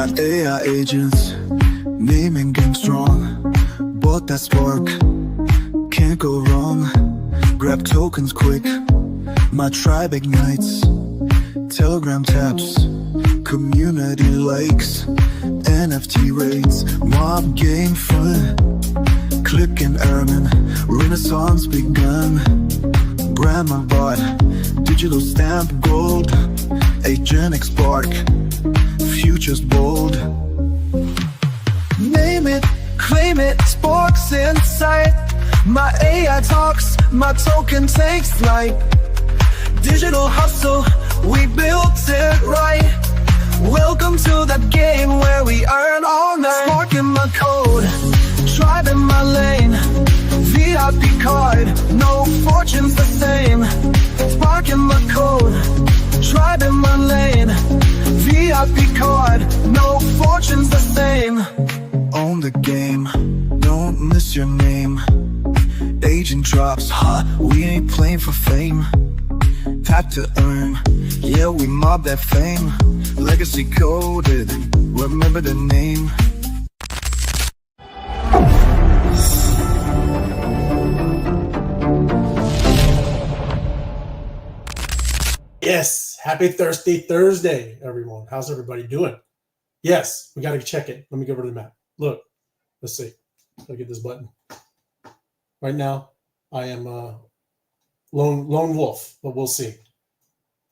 got AI agents, naming game strong. Bought that spark, can't go wrong. Grab tokens quick, my tribe ignites. Telegram taps, community likes. NFT raids, mob game fun. Click and ermine, renaissance begun. Grandma bought, digital stamp gold. Agenic spark, futures bold. Name it, claim it, sparks in sight. My AI talks, my token takes flight. Digital hustle, we built it right. Welcome to that game where we earn all night. Spark in my code, tribe in my lane. VIP card, no fortune's the same. Spark in my code, tribe in my lane. VIP card, no fortune's the same. Own the game, don't miss your name. Agent drops, we ain't playing for fame. Tap to earn, yeah, we mob that fame. Legacy coded, remember the name. Yes, happy Thirsty Thursday, everyone. How's everybody doing? Yes, we got to check it. Let me go over to the map. Look, let's see. Look at this button. Right now, I am lone wolf, but we'll see.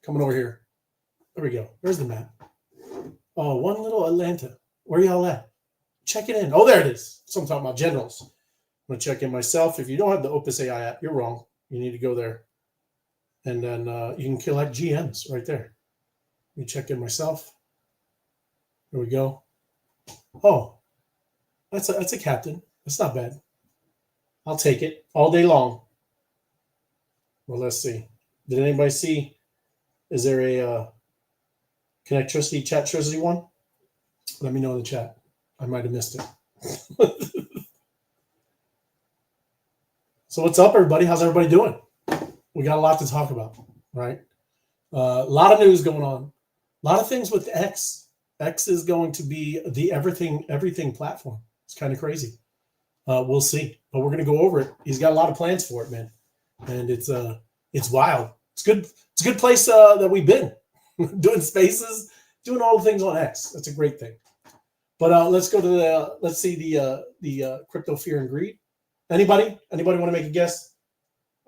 Coming over here. There we go. Where's the map? Oh, one little Atlanta. Where y'all at? Check it in. Oh, there it is. So I'm talking about generals. I'm going to check in myself. If you don't have the Opus AI app, you're wrong. You need to go there. And then you can collect GMs right there. Let me check in myself. There we go. Oh, that's a captain. That's not bad. I'll take it all day long. Well, let's see. Did anybody see? Is there a Connectricity Chat-tricity one? Let me know in the chat. I might have missed it. So what's up, everybody? How's everybody doing? We got a lot to talk about, right? A lot of news going on. A lot of things with X. X is going to be the everything platform. It's kind of crazy. We'll see, but we're going to go over it. He's got a lot of plans for it, man, and it's wild. It's good. It's a good place that we've been doing spaces, doing all the things on X. That's a great thing. But let's go to let's see the crypto fear and greed. Anybody want to make a guess?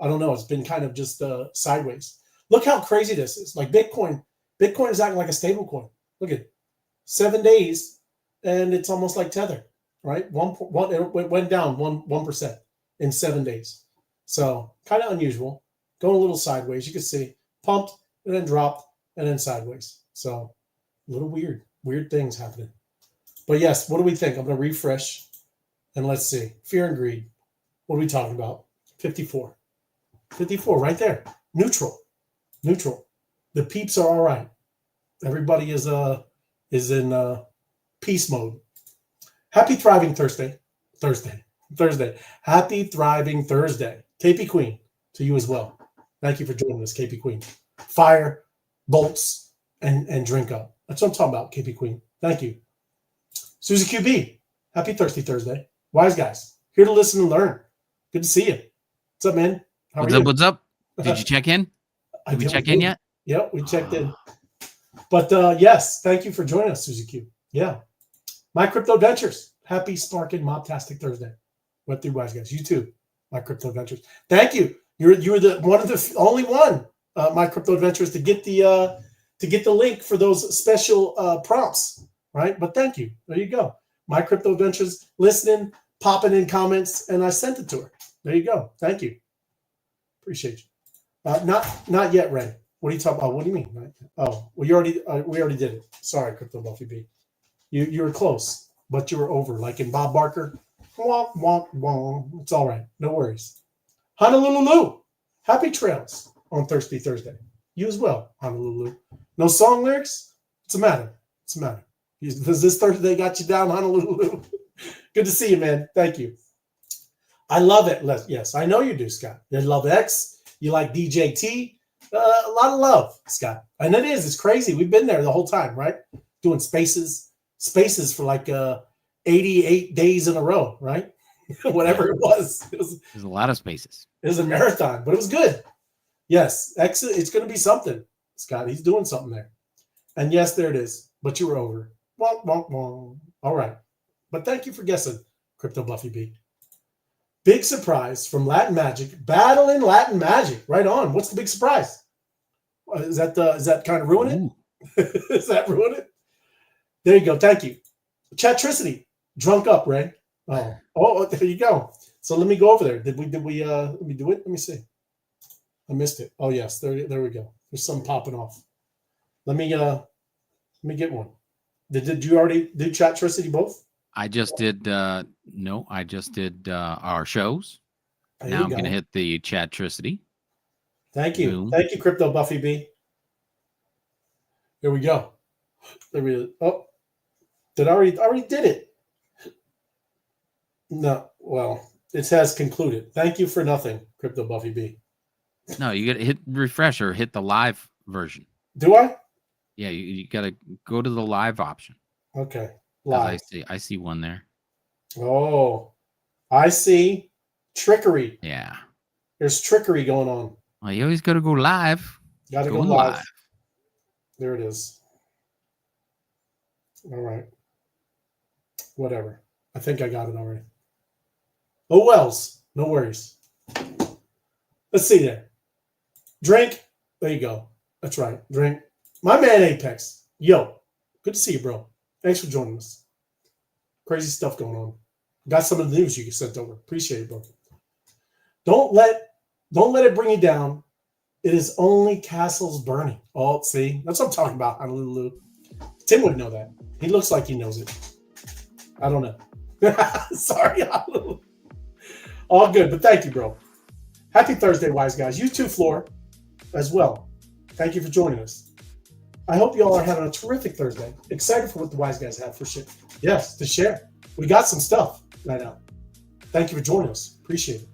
I don't know. It's been kind of just sideways. Look how crazy this is. Like Bitcoin is acting like a stable coin. Look at it. 7 days, and it's almost like Tether, right? It went down 1% in 7 days. So kind of unusual. Going a little sideways. You can see pumped and then dropped and then sideways. So a little weird things happening. But yes, what do we think? I'm going to refresh and let's see. Fear and greed. What are we talking about? 54 right there. Neutral. The peeps are all right. Everybody is in peace mode. Happy thriving Thursday. Happy thriving Thursday. KP Queen, to you as well. Thank you for joining us, KP Queen. Fire, bolts, and drink up. That's what I'm talking about, KP Queen. Thank you. Susie QB, happy Thirsty Thursday. Wise guys, here to listen and learn. Good to see you. What's up, man? What's up? Did you check in? Did we check in yet? Yep, we checked in. But yes, thank you for joining us, Susie Q. Yeah. My Crypto Adventures. Happy Sparking Mobtastic Thursday. Web3 Wise guys. You too, My Crypto Adventures. Thank you. You were the one of the only one, My Crypto Adventures, to get the link for those special prompts, right? But thank you. There you go. My Crypto Adventures, listening, popping in comments, and I sent it to her. There you go. Thank you. Appreciate you. Not yet, Ray. What are you talking about? What do you mean? Oh, well, we already did it. Sorry, Crypto Buffy B. You were close, but you were over. Like in Bob Barker. Womp, womp, womp. It's all right. No worries. Honolulu. Happy trails on Thirsty Thursday. You as well, Honolulu. No song lyrics? What's the matter? Does this Thursday got you down, Honolulu? Good to see you, man. Thank you. I love it. Yes, I know you do, Scott. You love X. You like DJT. A lot of love, Scott. And it's crazy. We've been there the whole time, right? Doing spaces, spaces for like 88 days in a row, right? Whatever it was. There's a lot of spaces. It was a marathon, but it was good. Yes, it's going to be something, Scott. He's doing something there. And yes, there it is. But you were over. Wonk, wonk, wonk. All right. But thank you for guessing, Crypto Buffy B. Big surprise from Latin Magic. Battle in Latin Magic. Right on. What's the big surprise? Is that kind of ruin it? Is that ruin it? There you go. Thank you. Chatricity. Drunk up, Ray. Oh, there you go. So let me go over there. Did we let me do it? Let me see. I missed it. Oh yes, there we go. There's some popping off. Let me get one. Did you already do Chatricity both? I just did no, I just did our shows. There now I'm gonna hit the Chatricity. Thank you. Boom. Thank you, Crypto Buffy B. Here we go. There we go. Oh, I already did it. No, well, it has concluded. Thank you for nothing, Crypto Buffy B. No, you got to hit refresh or hit the live version. Do I? Yeah, you got to go to the live option. Okay, live. I see one there. Oh, I see trickery. Yeah, there's trickery going on. Well, you always got to go live. Got to go live. There it is. All right. Whatever. I think I got it already. Oh, wells. No worries. Let's see there. Drink. There you go. That's right. Drink. My man Apex. Yo. Good to see you, bro. Thanks for joining us. Crazy stuff going on. Got some of the news you sent over. Appreciate it, bro. Don't let it bring you down. It is only castles burning. Oh, see? That's what I'm talking about, Honolulu. Tim would know that. He looks like he knows it. I don't know. Sorry, Honolulu. All good, but thank you, bro. Happy Thursday, wise guys. You too, Floor, as well. Thank you for joining us. I hope you all are having a terrific Thursday. Excited for what the wise guys have for shit. Yes, to share. We got some stuff right now. Thank you for joining us. Appreciate it.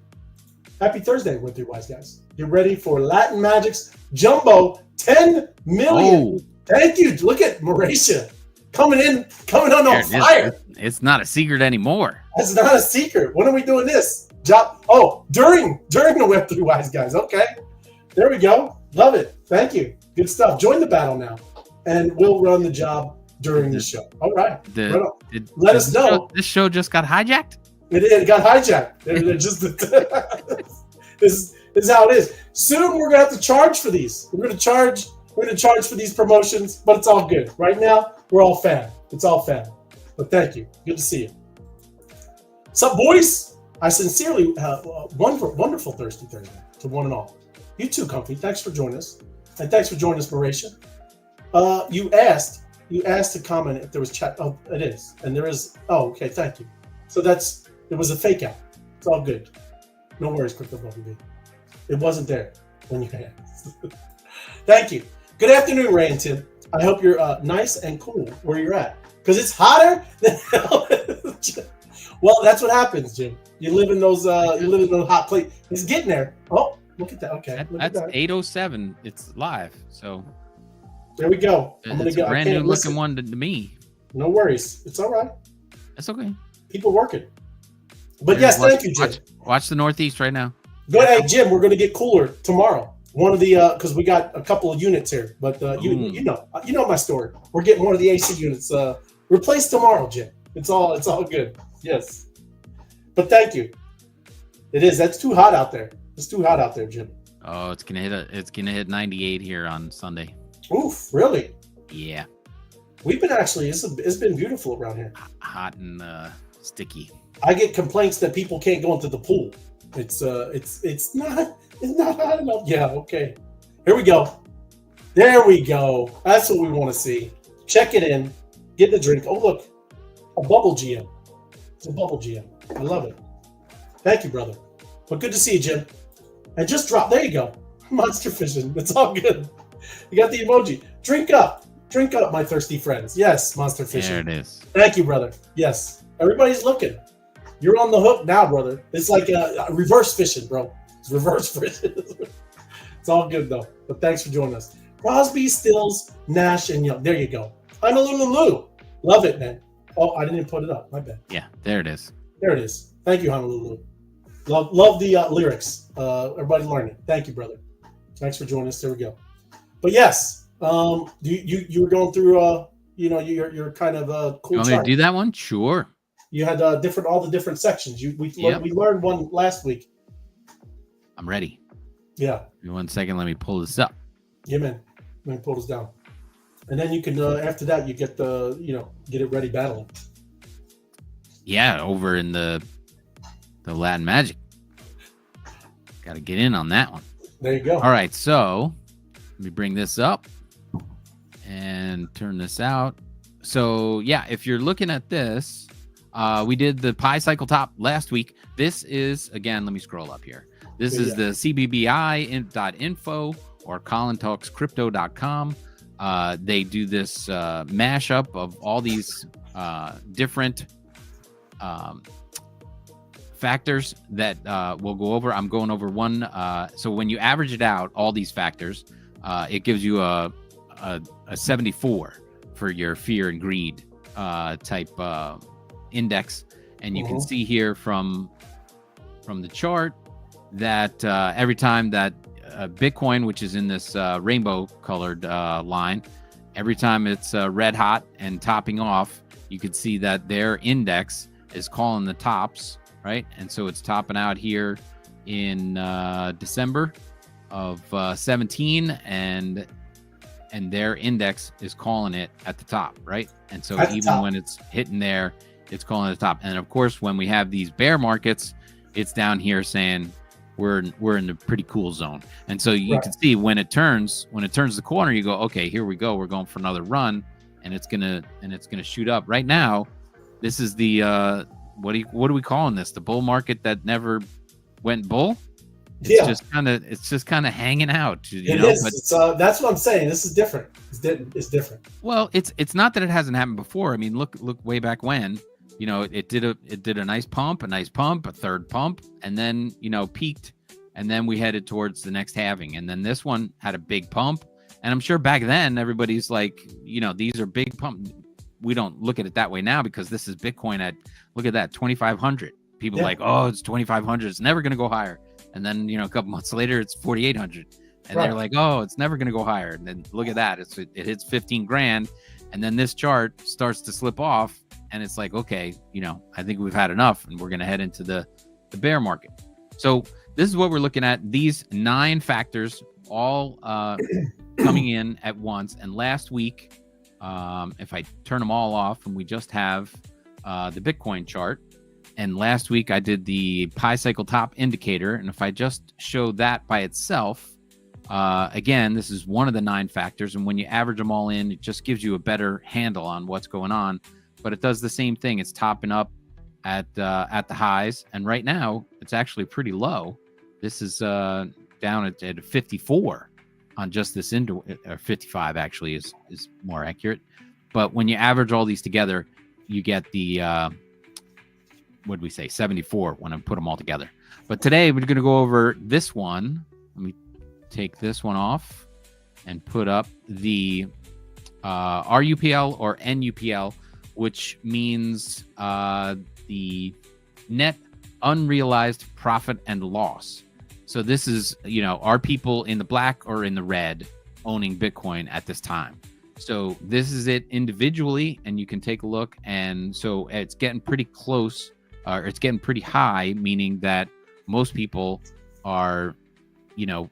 Happy Thursday with you, wise guys. Get ready for Latin Magic's Jumbo 10 million. Oh. Thank you. Look at Mauritia coming on fire. It's not a secret anymore. It's not a secret. When are we doing this? During the Web3 wise guys. Okay. There we go. Love it. Thank you. Good stuff. Join the battle now. And we'll run the job during the show. All right. Let us know. This show just got hijacked? It got hijacked. This is how it is. Soon we're gonna have to charge for these. We're gonna charge for these promotions, but it's all good. Right now, we're all fan. It's all fan. But thank you. Good to see you. What's up, boys? I sincerely wonderful Thirsty Thursday to one and all. You too, Comfy. Thanks for joining us. And thanks for joining us, Mauritia. You asked to comment if there was chat. Oh, it is. And there is. Oh, okay. Thank you. So it was a fake out. It's all good. No worries, Crypto Buffy B. It wasn't there when you asked. Thank you. Good afternoon, Ray and Tim. I hope you're nice and cool where you're at. Because it's hotter than hell. Well, that's what happens, Jim. You live in those hot places. It's getting there. Oh, look at that. Okay. That's 8:07. It's live. So there we go. It's a brand new looking one to me. No worries. It's all right. That's okay. People working. But yes, thank you, Jim. Watch the Northeast right now. Go ahead, Jim. We're going to get cooler tomorrow. One of the because we got a couple of units here, but you know my story. We're getting one of the AC units replaced tomorrow, Jim. It's all good. Yes, but thank you. It is. That's too hot out there. It's too hot out there, Jim. Oh, it's gonna hit 98 here on Sunday. Oof, really? Yeah. We've been it's been beautiful around here. Hot and sticky. I get complaints that people can't go into the pool. It's not hot enough. Yeah, okay. Here we go. There we go. That's what we want to see. Check it in. Get the drink. Oh, look. A bubble GM. It's a bubble GM. I love it. Thank you, brother. But good to see you, Jim. And just drop. There you go. Monster fishing. It's all good. You got the emoji. Drink up. Drink up, my thirsty friends. Yes, monster fishing. There it is. Thank you, brother. Yes. Everybody's looking. You're on the hook now, brother. It's like a reverse fishing, bro. It's reverse fishing. It's all good, though. But thanks for joining us. Crosby, Stills, Nash, and Young. There you go. Honolulu. Love it, man. Oh, I didn't put it up. My bad. Yeah, there it is. There it is. Thank you, Honolulu. Love the lyrics. Everybody learning. Thank you, brother. Thanks for joining us. There we go. But yes, you were going through your kind of cool You want me to chart. do that one? Sure. You had all the different sections. We learned one last week. I'm ready. Yeah. Give me 1 second. Let me pull this up. Yeah, man. Let me pull this down. And then you can after that you get get it ready battling. Yeah, over in the Latin Magic. Got to get in on that one. There you go. All right, so let me bring this up and turn this out. So yeah, if you're looking at this, we did the Pi Cycle Top last week. This is, again, let me scroll up here. This is the CBBI.info or ColinTalksCrypto.com. They do this mashup of all these different factors that we'll go over. I'm going over one. So when you average it out, all these factors, it gives you a 74 for your fear and greed type index. And you can see here from the chart that every time that Bitcoin, which is in this rainbow colored line, every time it's red hot and topping off, you could see that their index is calling the tops, right? And so it's topping out here in December of 17, and their index is calling it at the top, right? And so even when it's hitting there, it's calling it the top. And of course, when we have these bear markets, it's down here saying we're in a pretty cool zone. And so you can see when it turns the corner, you go, okay, here we go. We're going for another run, and it's gonna shoot up. Right now, this is the what are we calling this? The bull market that never went bull. It's just kind of hanging out. It is. But that's what I'm saying. This is different. It's different. Well, it's not that it hasn't happened before. I mean, look way back when. It did a nice pump, a third pump, and then peaked, and then we headed towards the next halving, and then this one had a big pump. And I'm sure back then everybody's like, these are big pump. We don't look at it that way now because this is Bitcoin at, look at that, 2,500. People like, oh, it's 2,500. It's never going to go higher. And then, a couple months later, it's 4,800. And they're like, oh, it's never going to go higher. And then look at that. It hits 15 grand. And then this chart starts to slip off. And it's like, okay, I think we've had enough. And we're going to head into the bear market. So this is what we're looking at. These 9 factors all coming in at once. And last week, if I turn them all off, and we just have the Bitcoin chart. And last week I did the Pi Cycle Top indicator. And if I just show that by itself, again, this is one of the 9 factors. And when you average them all in, it just gives you a better handle on what's going on. But it does the same thing. It's topping up at the highs. And right now, it's actually pretty low. This is down at 54 on just this or 55 actually is more accurate. But when you average all these together, you get the, what did we say, 74 when I put them all together. But today, we're going to go over this one. Let me take this one off and put up the RUPL or NUPL, which means the net unrealized profit and loss. So this is, are people in the black or in the red owning Bitcoin at this time? So this is it individually, and you can take a look. And so it's getting pretty close, or it's getting pretty high, meaning that most people are,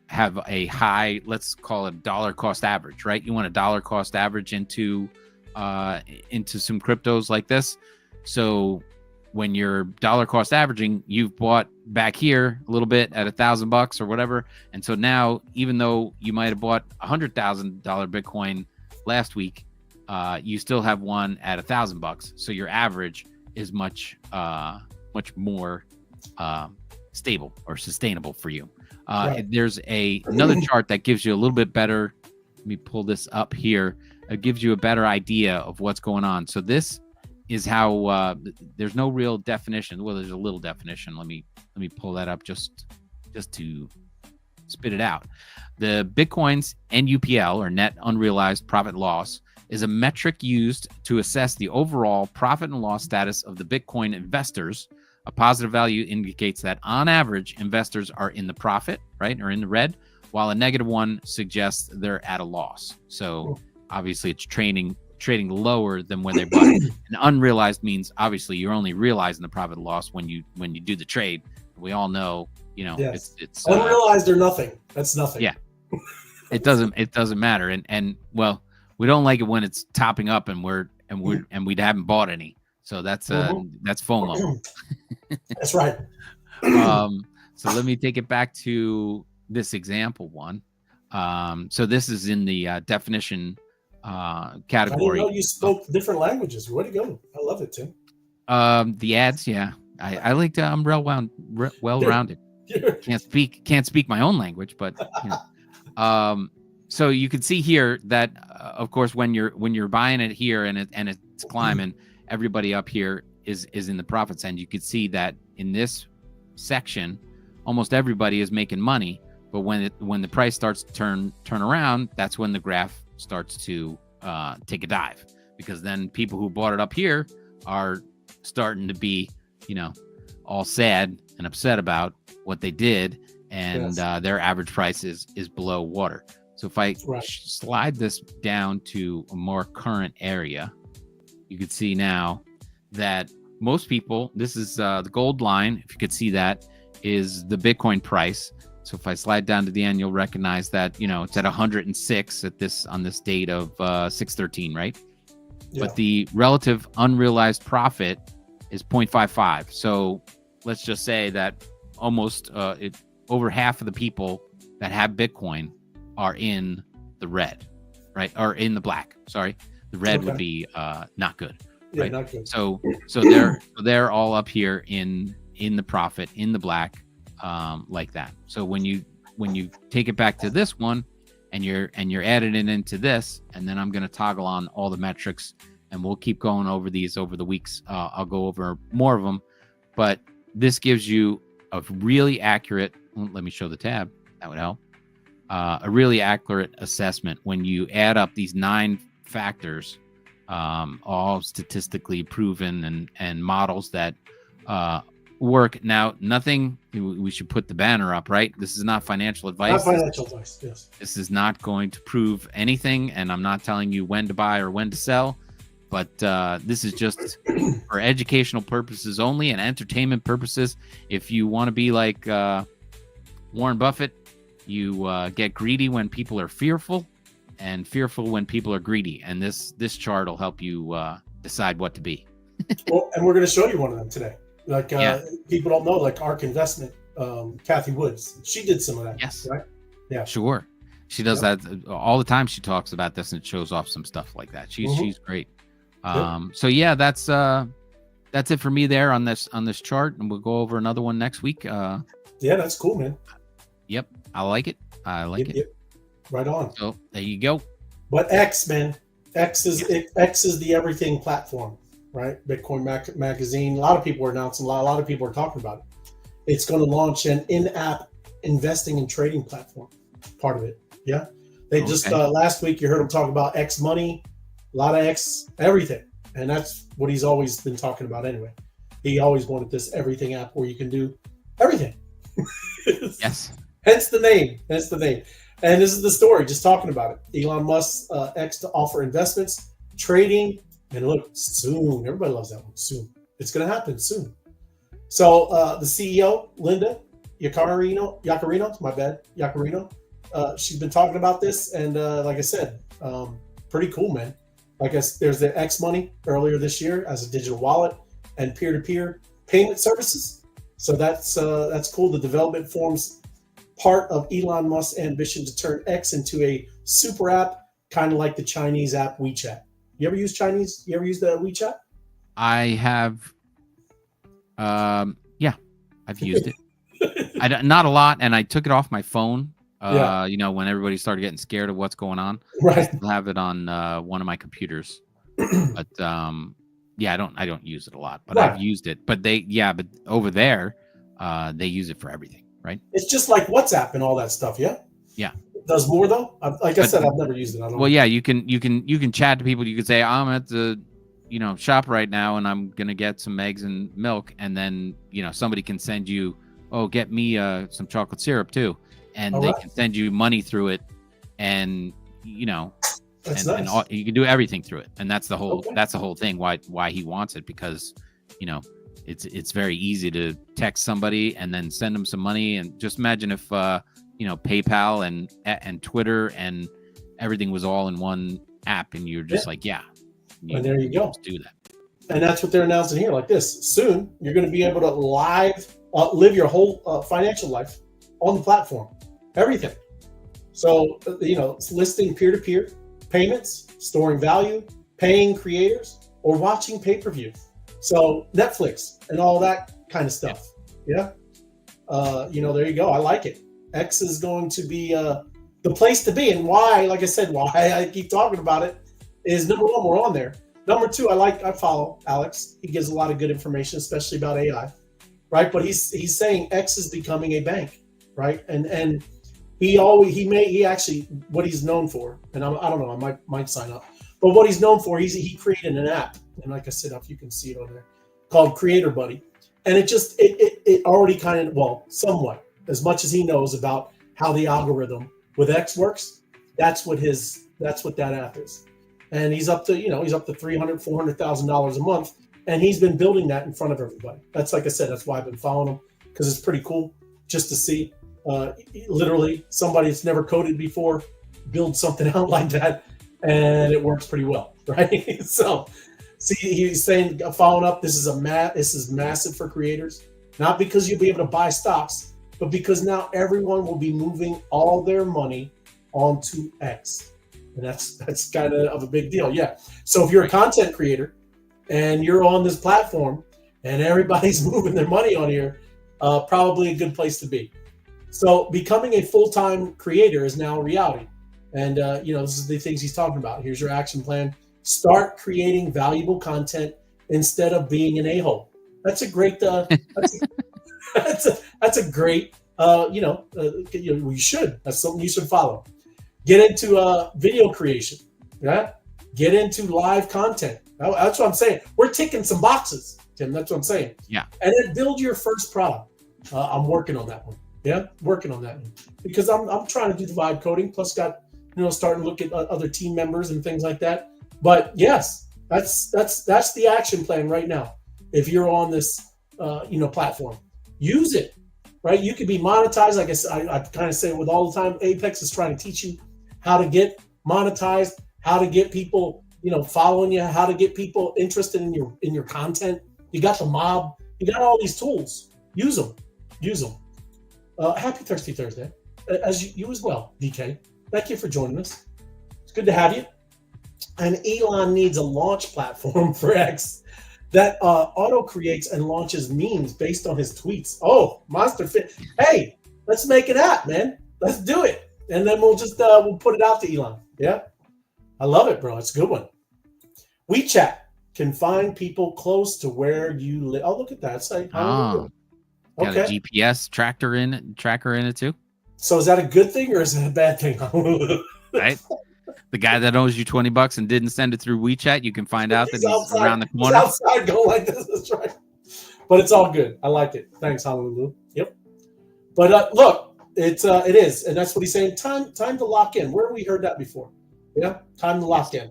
have a high, let's call it dollar cost average, right? You want a dollar cost average into some cryptos like this. So when you're dollar cost averaging, you've bought back here a little bit at $1,000 or whatever. And so now, even though you might have bought $100,000 Bitcoin last week, you still have one at $1,000. So your average is much more stable or sustainable for you. There's another chart that gives you a little bit better. Let me pull this up here. It gives you a better idea of what's going on. So this is how there's no real definition. Well, there's a little definition. Let me pull that up just to spit it out. The Bitcoin's NUPL, or net unrealized profit loss, is a metric used to assess the overall profit and loss status of the Bitcoin investors. A positive value indicates that on average, investors are in the profit, right, or in the red, while a negative one suggests they're at a loss. So obviously it's trading lower than when they bought it. And unrealized means obviously you're only realizing the profit and loss when you do the trade. We all know, Yes. it's unrealized or nothing. That's nothing. Yeah. It doesn't matter. And well, we don't like it when it's topping up and we haven't bought any. So that's FOMO. That's right. So let me take it back to this example one. So this is in the definition category. I didn't know you spoke different languages. Way to go. I love it, Tim. The ads, yeah. I like to, I'm well-rounded. Can't speak my own language, but so you can see here that of course when you're buying it here and it's climbing, everybody up here is in the profits, and you can see that in this section almost everybody is making money, but when the price starts to turn around, that's when the graph starts to take a dive, because then people who bought it up here are starting to be all sad and upset about what they did, and their average price is below water. So if I slide this down to a more current area, you can see now that most people, this is the gold line, if you could see that, is the Bitcoin price. So if I slide down to the end, you'll recognize that, it's at 106 on this date of 6/13, right? Yeah. But the relative unrealized profit is 0.55. So let's just say that almost over half of the people that have Bitcoin are in the red, right? Or in the black. Sorry, the red would be not good. Yeah, right? not good. So they're all up here in the profit, in the black, like that. So when you take it back to this one, and you're adding it into this, and then I'm going to toggle on all the metrics, and we'll keep going over these over the weeks. I'll go over more of them, but this gives you a really accurate. Let me show the tab. That would help. A really accurate assessment when you add up these 9 factors, all statistically proven and models that work. Now, nothing. We should put the banner up, right? This is not financial advice. Not financial advice. Yes. This is not going to prove anything, and I'm not telling you when to buy or when to sell. But this is just for educational purposes only and entertainment purposes. If you want to be like Warren Buffett, you get greedy when people are fearful, and fearful when people are greedy. And this chart will help you decide what to be. Well, and we're going to show you one of them today. Like people don't know, like ARK Investment, Kathy Woods, she did some of that. Yes. Right. Yeah. Sure. She does that all the time. She talks about this and shows off some stuff like that. She's great. So yeah, that's it for me there on this chart, and we'll go over another one next week. Yeah, that's cool, man. Yep, I like it. Yep. Right on. So there you go. But X, man, X is the everything platform, right? Bitcoin Magazine. A lot of people are announcing. A lot of people are talking about it. It's going to launch an in-app investing and trading platform. Part of it, yeah. They just last week you heard him talk about X Money, a lot of X everything, and that's what he's always been talking about anyway. He always wanted this everything app where you can do everything. Yes. Hence the name. And this is the story, just talking about it. Elon Musk's X to offer investments, trading, and look, soon. Everybody loves that one. Soon. It's going to happen soon. So the CEO, Linda Yaccarino, she's been talking about this, and like I said, pretty cool, man. Like there's the X Money earlier this year as a digital wallet and peer-to-peer payment services. So that's cool. The development forms part of Elon Musk's ambition to turn X into a super app, kind of like the Chinese app WeChat. You ever use Chinese? You ever use the WeChat? I have. Yeah, I've used it. Not a lot, and I took it off my phone. When everybody started getting scared of what's going on, right? I still have it on one of my computers, but I don't use it a lot, but I've used it. But but over there, they use it for everything, right? It's just like WhatsApp and all that stuff, yeah. Yeah. does more though. Like I said, I've never used it. I don't. Well, yeah, you can chat to people. You could say, I'm at the, shop right now, and I'm gonna get some eggs and milk, and then somebody can send you, oh, get me some chocolate syrup too, and they can send you money through it, and That's and nice. you can do everything through it, and that's the whole thing why he wants it, because it's very easy to text somebody and then send them some money. And just imagine if PayPal and Twitter and everything was all in one app, and you're just like, and there you go. Do that. And that's what they're announcing here. Like this, soon you're going to be able to live your whole financial life on the platform, everything. So it's listing peer-to-peer payments, storing value, paying creators, or watching pay-per-view. So Netflix and all that kind of stuff. Yeah. There you go. I like it. X is going to be the place to be. And why, like I said, why I keep talking about it is, number one, we're on there. Number two, I follow Alex. He gives a lot of good information, especially about AI, right? But he's saying X is becoming a bank, right? And he actually, what he's known for, and I don't know, I might sign up, but what he's known for, he created an app, and like I said, if you can see it on there, called Creator Buddy, and it already kind of, well, somewhat, as much as he knows about how the algorithm with X works, that's what that app is. And he's up to $300,000, $400,000 a month, and he's been building that in front of everybody. That's, like I said, that's why I've been following him, because it's pretty cool just to see literally somebody that's never coded before build something out like that, and it works pretty well, right? So see, he's saying, following up, this is massive for creators, not because you'll be able to buy stocks, but because now everyone will be moving all their money onto X. And that's kind of a big deal. Yeah. So if you're a content creator and you're on this platform and everybody's moving their money on here, probably a good place to be. So becoming a full-time creator is now a reality. And, this is the things he's talking about. Here's your action plan. Start creating valuable content instead of being an a-hole. That's a great, that's a great, you should. That's something you should follow. Get into video creation, yeah. Get into live content. That's what I'm saying. We're ticking some boxes, Tim. That's what I'm saying. Yeah. And then build your first product. I'm working on that one. Yeah, working on that one because I'm trying to do the vibe coding. Plus, got starting to look at other team members and things like that. But yes, that's the action plan right now. If you're on this platform, use it. Right, you could be monetized. Like I kind of say it with all the time. Apex is trying to teach you how to get monetized, how to get people, following you, how to get people interested in your content. You got the mob, you got all these tools. Use them. Happy Thirsty Thursday, as you as well, DK. Thank you for joining us. It's good to have you. And Elon needs a launch platform for X that auto creates and launches memes based on his tweets. Oh, Monster Fit. Hey, let's make an app, man. Let's do it. And then we'll just we'll put it out to Elon. Yeah. I love it, bro. It's a good one. WeChat can find people close to where you live. Oh, look at that. It's like, got a GPS tracker in it too. So is that a good thing or is it a bad thing? Right. The guy that owes you $20 and didn't send it through WeChat, you can find out that he's outside, around the corner. He's outside going like this. That's right. But it's all good. I like it. Thanks, Honolulu. Yep. But look, it is, and that's what he's saying. Time to lock in. Where have we heard that before? Yeah, time to lock in.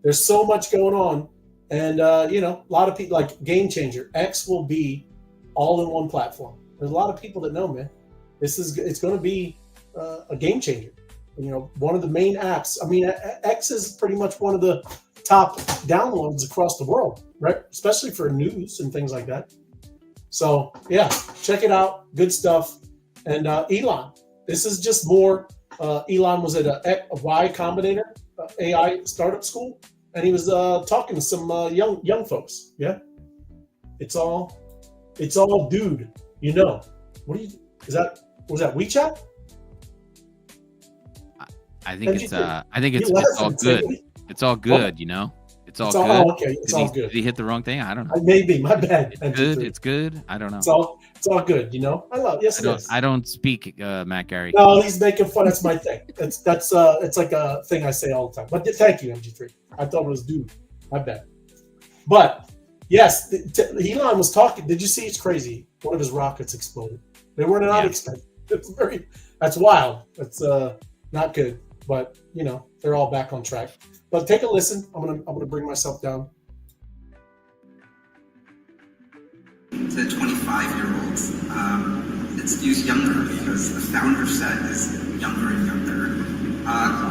There's so much going on, and a lot of people like game changer. X will be all in one platform. There's a lot of people that know, man. It's going to be a game changer. One of the main apps. I mean, X is pretty much one of the top downloads across the world, right? Especially for news and things like that. So yeah, check it out. Good stuff. And Elon, this is just more. Elon was at a Y Combinator AI startup school, and he was talking to some young folks. Yeah, it's all dude. Was that WeChat? I think it's all good. It's all good, It's all good. Oh, okay. It's all good. Did he hit the wrong thing? I don't know. Maybe. My bad. It's good. It's good. I don't know. It's all good. You know. I love. Yes, I don't speak Matt Gary. No, he's making fun. That's my thing. That's it's like a thing I say all the time. But thank you, MG3. I thought it was dude. My bad. But yes, Elon was talking. Did you see? It's crazy. One of his rockets exploded. They weren't unexpected. That's wild. That's not good. But you know, they're all back on track. But take a listen. I'm gonna bring myself down. To 25-year-olds, it skews younger because the founder set is younger and younger.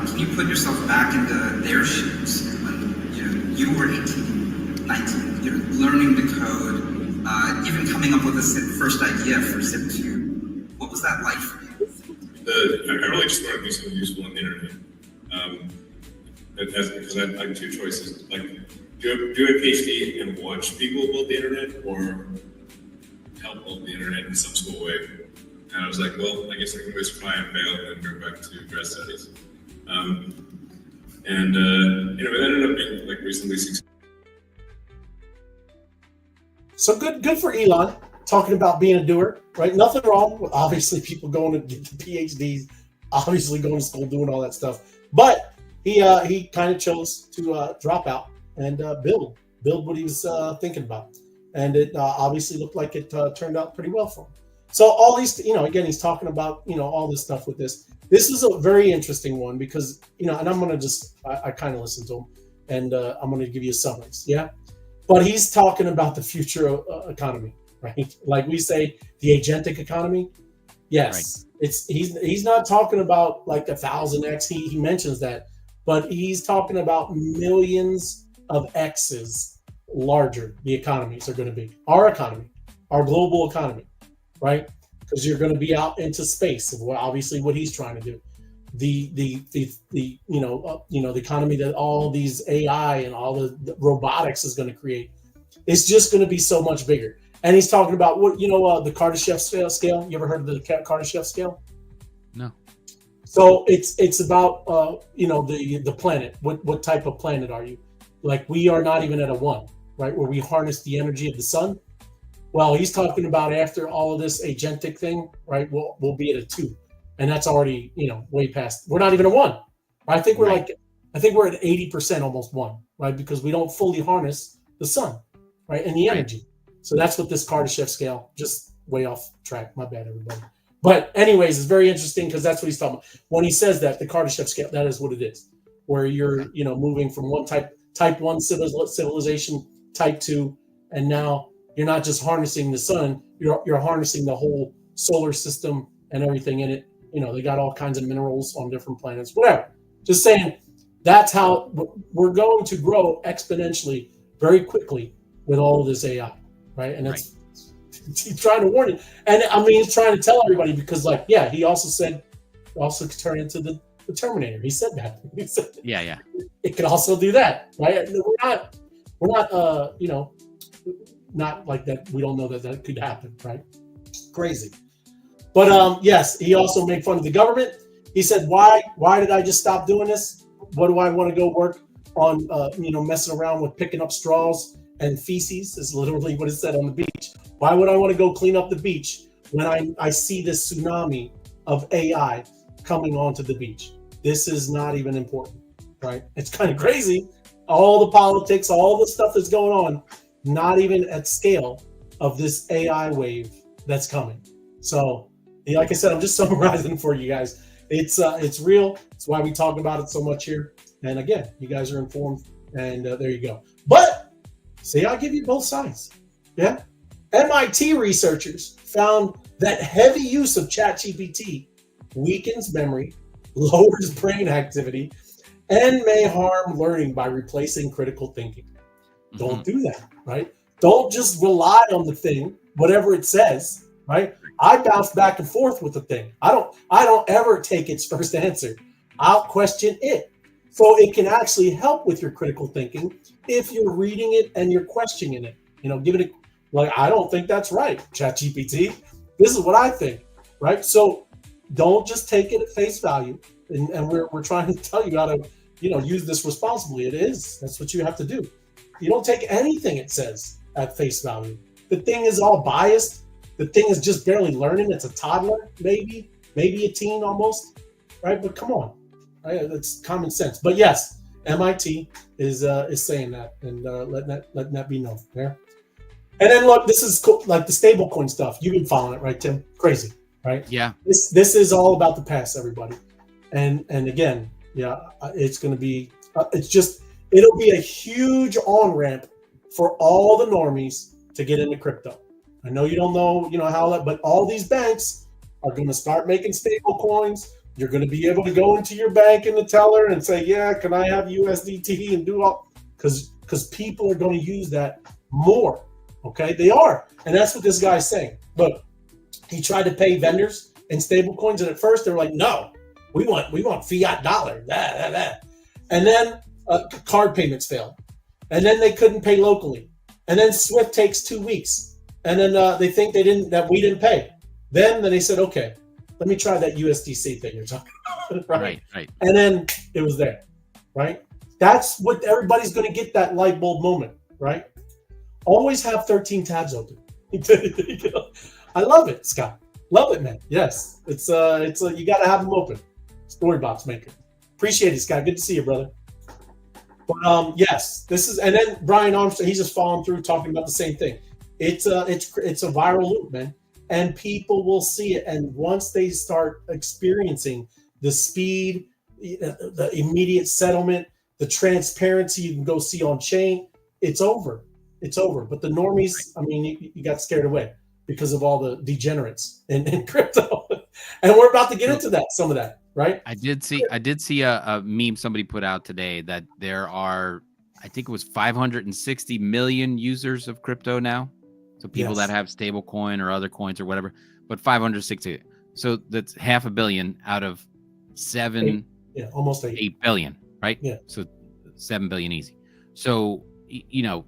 Can you put yourself back into their shoes when you were 18, 19, learning to code, even coming up with a first idea for SIP2? What was that like for you? I really just wanted to do something useful on the internet. Because I had two choices, like do a PhD and watch people build the internet, or help build the internet in some small way. And I was like, well, I guess I can always try and fail and then go back to grad studies. It ended up being like reasonably successful. So good for Elon, talking about being a doer, right? Nothing wrong with obviously people going to get the PhDs, obviously going to school, doing all that stuff. But he kind of chose to drop out and build what he was thinking about. And it obviously looked like it turned out pretty well for him. So all these, again, he's talking about, all this stuff with this. This is a very interesting one because, and I'm going to I kind of listened to him and I'm going to give you a summary. Yeah. But he's talking about the future economy, right? Like we say, the agentic economy. Yes. Right. He's not talking about like 1,000x. He mentions that, but he's talking about millions of X's larger the economies are going to be. Our economy, our global economy, right? Because you're going to be out into space. Obviously, what he's trying to do, the economy that all these AI and all the robotics is going to create, it's just going to be so much bigger. And he's talking about what the Kardashev scale. You ever heard of the Kardashev scale? No. So it's about the planet. What type of planet are you? Like we are not even at a 1, right? Where we harness the energy of the sun. Well, he's talking about after all of this agentic thing, right? We'll be at a 2, and that's already way past. We're not even a 1. I think we're at 80% almost 1, right? Because we don't fully harness the sun, right, and the energy. So that's what this Kardashev scale. Just way off track. My bad, everybody. But anyways, it's very interesting because that's what he's talking about. When he says that, the Kardashev scale, that is what it is, where you're moving from one type 1 civilization, type 2, and now you're not just harnessing the sun, you're harnessing the whole solar system and everything in it. They got all kinds of minerals on different planets, whatever. Just saying, that's how we're going to grow exponentially very quickly with all of this AI, right? And that's he's trying to warn you. And I mean, he's trying to tell everybody because, he also said, could turn into the Terminator. He said that. He said yeah. It could also do that, right? We're not not like that. We don't know that could happen, right? Crazy. But yes, he also made fun of the government. He said, why did I just stop doing this? What do I want to go work on, messing around with picking up straws and feces is literally what it said on the beach. Why would I want to go clean up the beach when I see this tsunami of AI coming onto the beach? This is not even important, right? It's kind of crazy. All the politics, all the stuff that's going on, not even at scale of this AI wave that's coming. So, like I said, I'm just summarizing for you guys. It's real. It's why we talk about it so much here. And again, you guys are informed, and there you go. But see, I'll give you both sides. Yeah. MIT researchers found that heavy use of ChatGPT weakens memory, lowers brain activity, and may harm learning by replacing critical thinking. Mm-hmm. Don't do that, right? Don't just rely on the thing, whatever it says, right? I bounce back and forth with the thing. I don't ever take its first answer. I'll question it. So it can actually help with your critical thinking if you're reading it and you're questioning it. Giving it I don't think that's right, ChatGPT. This is what I think, right? So don't just take it at face value. And we're trying to tell you how to use this responsibly. That's what you have to do. You don't take anything it says at face value. The thing is all biased. The thing is just barely learning. It's a toddler, maybe a teen almost, right? But come on, right? It's common sense. But yes, MIT is saying that and letting that be known there. And then look, this is cool, like the stablecoin stuff. You've been following it, right, Tim? Crazy, right? Yeah. This is all about the past, everybody. And again, yeah, it's going to be. It'll be a huge on ramp for all the normies to get into crypto. I know you don't know, how that, but all these banks are going to start making stable coins. You're going to be able to go into your bank and the teller and say, yeah, can I have USDT and do all, because people are going to use that more. Okay, they are, and that's what this guy's saying. Look, he tried to pay vendors in stable coins, and at first they were like, no, we want fiat dollar, and then card payments failed, and then they couldn't pay locally, and then Swift takes 2 weeks, and then they think that we didn't pay. Then they said, okay, let me try that USDC thing you're talking about, right? And then it was there, right? That's what everybody's going to get, that light bulb moment, right? Always have 13 tabs open. I love it, Scott. Love it, man. Yes, it's you got to have them open. Storybox maker. Appreciate it, Scott. Good to see you, brother. But yes, this is, and then Brian Armstrong, he's just following through talking about the same thing. It's a viral loop, man, and people will see it. And once they start experiencing the speed, the immediate settlement, the transparency you can go see on chain, it's over. It's over. But the normies, I mean, you got scared away because of all the degenerates in crypto. And we're about to get into that, some of that, right? I did see a meme somebody put out today that there are, I think it was 560 million users of crypto now. So people that have stable coin or other coins or whatever, but 560. So that's 500 million out of almost 8 billion, right? Yeah. So 7 billion easy. So,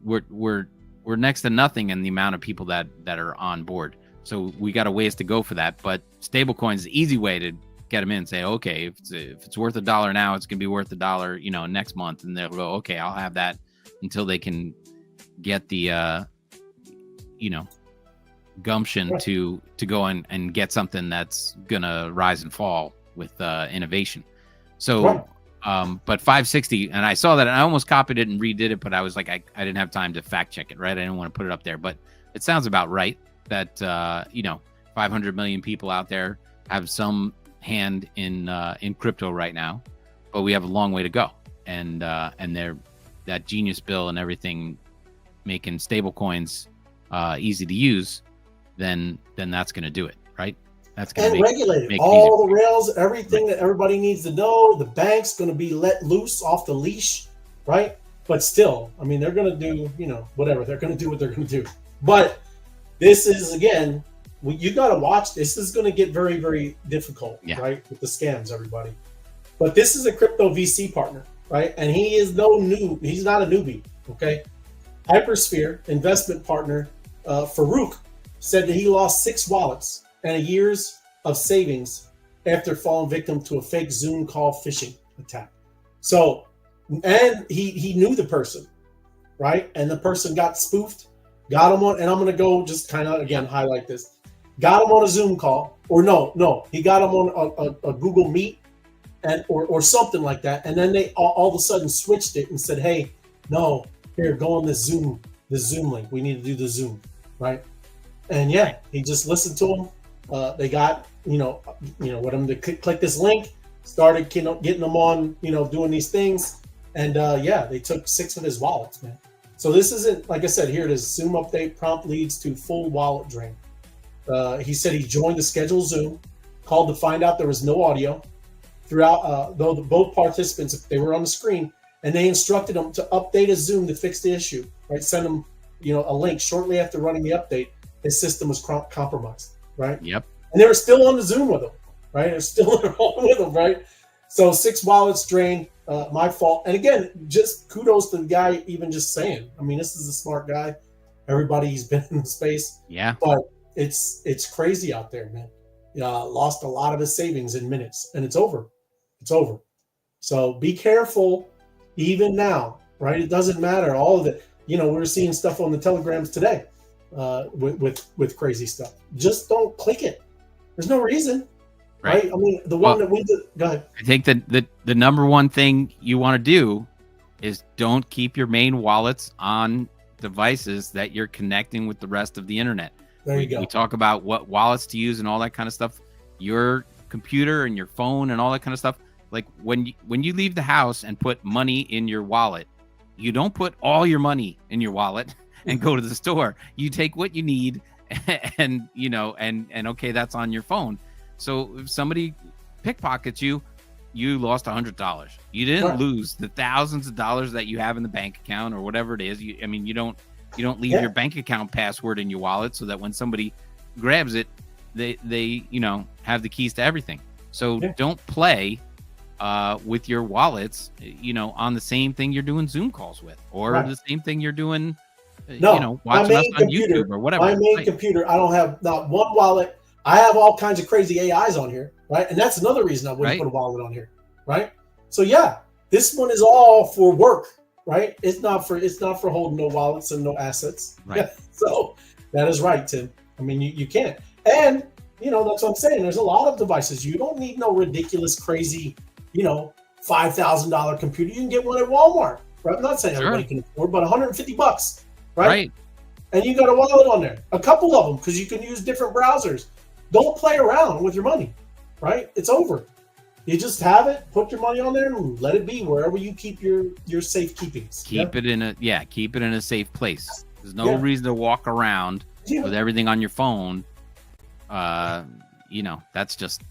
we're next to nothing in the amount of people that are on board. So we got a ways to go for that. But stablecoin is an easy way to get them in and say, okay, if it's worth $1 now, it's gonna be worth $1, next month, and they'll go, okay, I'll have that until they can get the gumption to go and get something that's gonna rise and fall with innovation. So but 560, and I saw that and I almost copied it and redid it, but I was like, I didn't have time to fact check it, right? I didn't want to put it up there, but it sounds about right that 500 million people out there have some hand in crypto right now, but we have a long way to go. And they're that genius bill and everything making stable coins easy to use, then that's going to do it, right? That's going to regulate all the rails, everything that everybody needs to know. The bank's going to be let loose off the leash, right? But still, I mean, they're going to do, whatever. They're going to do what they're going to do. But this is, again, you got to watch. This is going to get very, very difficult, right? With the scams, everybody. But this is a crypto VC partner, right? And he is he's not a newbie, okay? Hypersphere investment partner, Farouk, said that he lost 6 wallets and a year's of savings after falling victim to a fake Zoom call phishing attack. So, and he knew the person, right? And the person got spoofed, got him on, and I'm going to go just kind of, again, highlight this. Got him on a Zoom call, or no, he got him on a Google Meet or something like that. And then they all of a sudden switched it and said, hey, no, here, go on this Zoom link. We need to do the Zoom, right? And he just listened to him. They got, what him to click this link, started, getting them on, doing these things. And they took 6 of his wallets, man. So this isn't, like I said, here it is. Zoom update prompt leads to full wallet drain. He said he joined the scheduled Zoom, called to find out there was no audio throughout, though both participants, they were on the screen, and they instructed him to update his Zoom to fix the issue, right? Send him, a link shortly after running the update. His system was compromised, right? Yep. And they were still on the Zoom with him, right? They're still on with him, right? So 6 wallets drained, my fault. And again, just kudos to the guy even just saying. I mean, this is a smart guy. Everybody's been in the space. Yeah. But it's crazy out there, man. Lost a lot of his savings in minutes, and it's over. It's over. So be careful even now, right? It doesn't matter. All of it. You know, we're seeing stuff on the telegrams today with crazy stuff. Just don't click it. There's no reason, right? I mean, the one that we did. Go ahead. I think that the number one thing you want to do is don't keep your main wallets on devices that you're connecting with the rest of the internet. There you go. We talk about what wallets to use and all that kind of stuff. Your computer and your phone and all that kind of stuff. Like when you leave the house and put money in your wallet, you don't put all your money in your wallet and go to the store. You take what you need and, you know, and okay, that's on your phone. So if somebody pickpockets you, you lost $100. You didn't lose the thousands of dollars that you have in the bank account or whatever it is. I mean, you don't leave your bank account password in your wallet so that when somebody grabs it, they you know, have the keys to everything. So don't play with your wallets, you know, on the same thing you're doing Zoom calls with, or the same thing you're doing, you know, watching us on YouTube or whatever. My main computer, I don't have not one wallet. I have all kinds of crazy AIs on here, right? And that's another reason I wouldn't put a wallet on here, right? So yeah, this one is all for work, right? It's not for holding no wallets and no assets. Right. So that is right, Tim. I mean, you can't. And you know, that's what I'm saying. There's a lot of devices. You don't need no ridiculous, crazy, you know, $5,000 computer. You can get one at Walmart. Right? I'm not saying everybody can afford, but $150, right? And you got a wallet on there, a couple of them, because you can use different browsers. Don't play around with your money, right? It's over. You just have it, put your money on there, and let it be wherever you keep your safe keepings. Keep it in a safe place. There's no reason to walk around with everything on your phone. You know, that's just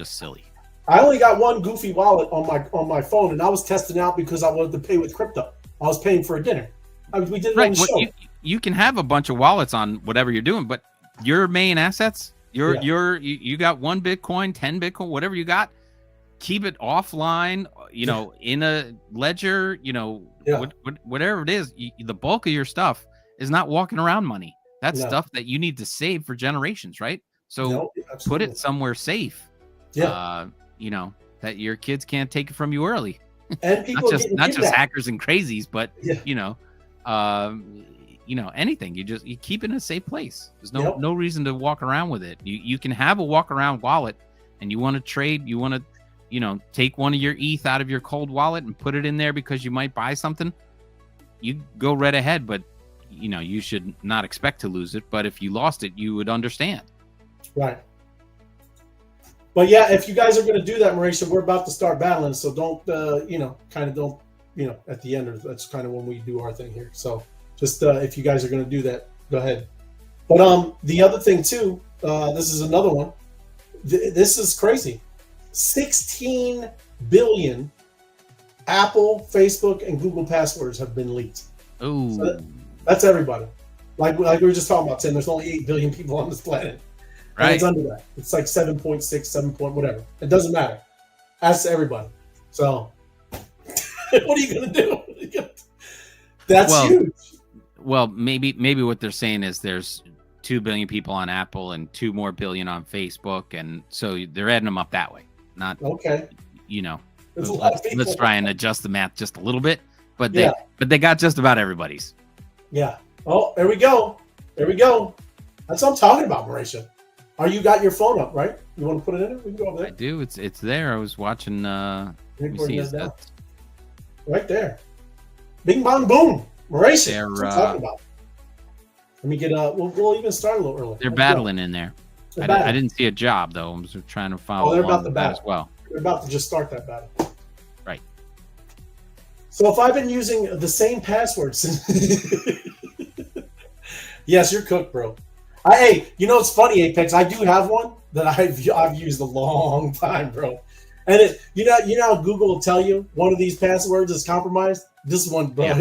silly. I only got one goofy wallet on my phone, and I was testing out because I wanted to pay with crypto. I was paying for a dinner. We did it on the show. You can have a bunch of wallets on whatever you're doing, but your main assets, you got 1 Bitcoin, 10 Bitcoin, whatever you got, keep it offline, you know, in a ledger, you know, whatever it is. The bulk of your stuff is not walking around money. That's stuff that you need to save for generations, right? So put it somewhere safe. You know, that your kids can't take it from you early. And people not just hackers and crazies, but you know, anything. You keep it in a safe place. There's no reason to walk around with it. You can have a walk around wallet, and you want to trade, you want to, you know, take one of your ETH out of your cold wallet and put it in there because you might buy something. You go right ahead, but you know, you should not expect to lose it. But if you lost it, you would understand. Right. But yeah, if you guys are going to do that, Mauricio, we're about to start battling. So don't, at the end, that's kind of when we do our thing here. So just if you guys are going to do that, go ahead. But the other thing too, this is another one. This is crazy. 16 billion Apple, Facebook, and Google passwords have been leaked. Oh, so that's everybody. Like we were just talking about, Tim, there's only 8 billion people on this planet. And it's under that. It's like 7.6, 7 point, whatever. It doesn't matter. That's everybody. So what are you going to do? That's huge. Well, maybe what they're saying is there's 2 billion people on Apple and 2 more billion on Facebook. And so they're adding them up that way. Not, you know, let's try and adjust the math just a little bit. But they got just about everybody's. Yeah. Oh, there we go. There we go. That's what I'm talking about, Mauricio. You got your phone up, right? You want to put it in there? We can go over there. I do. It's there. I was watching. Let me see. Right there. Bing, bong, boom. Mauricio. That's what I'm talking about. Let me get we'll even start a little early. They're battling in there. I didn't see a job though. I'm just trying to follow. They're about to battle as well. They're about to just start that battle. Right. So if I've been using the same password since, yes, you're cooked, bro. Hey, you know it's funny, Apex. I do have one that I've used a long time, bro. And you know how Google will tell you one of these passwords is compromised. This one, bro,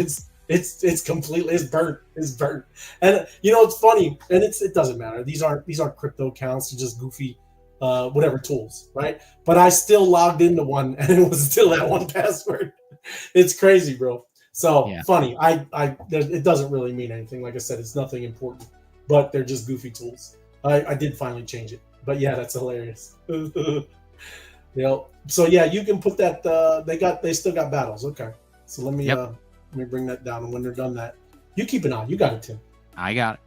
it's completely burnt. It's burnt. And you know it's funny, and it doesn't matter. These aren't crypto accounts. They're just goofy, whatever tools, right? But I still logged into one, and it was still that one password. It's crazy, bro. So funny. It doesn't really mean anything. Like I said, it's nothing important. But they're just goofy tools. I did finally change it. But yeah, that's hilarious. You know, so yeah, you can put that. They still got battles. Okay, so let me bring that down, and when they're done that, you keep an eye. You got it, Tim. I got it.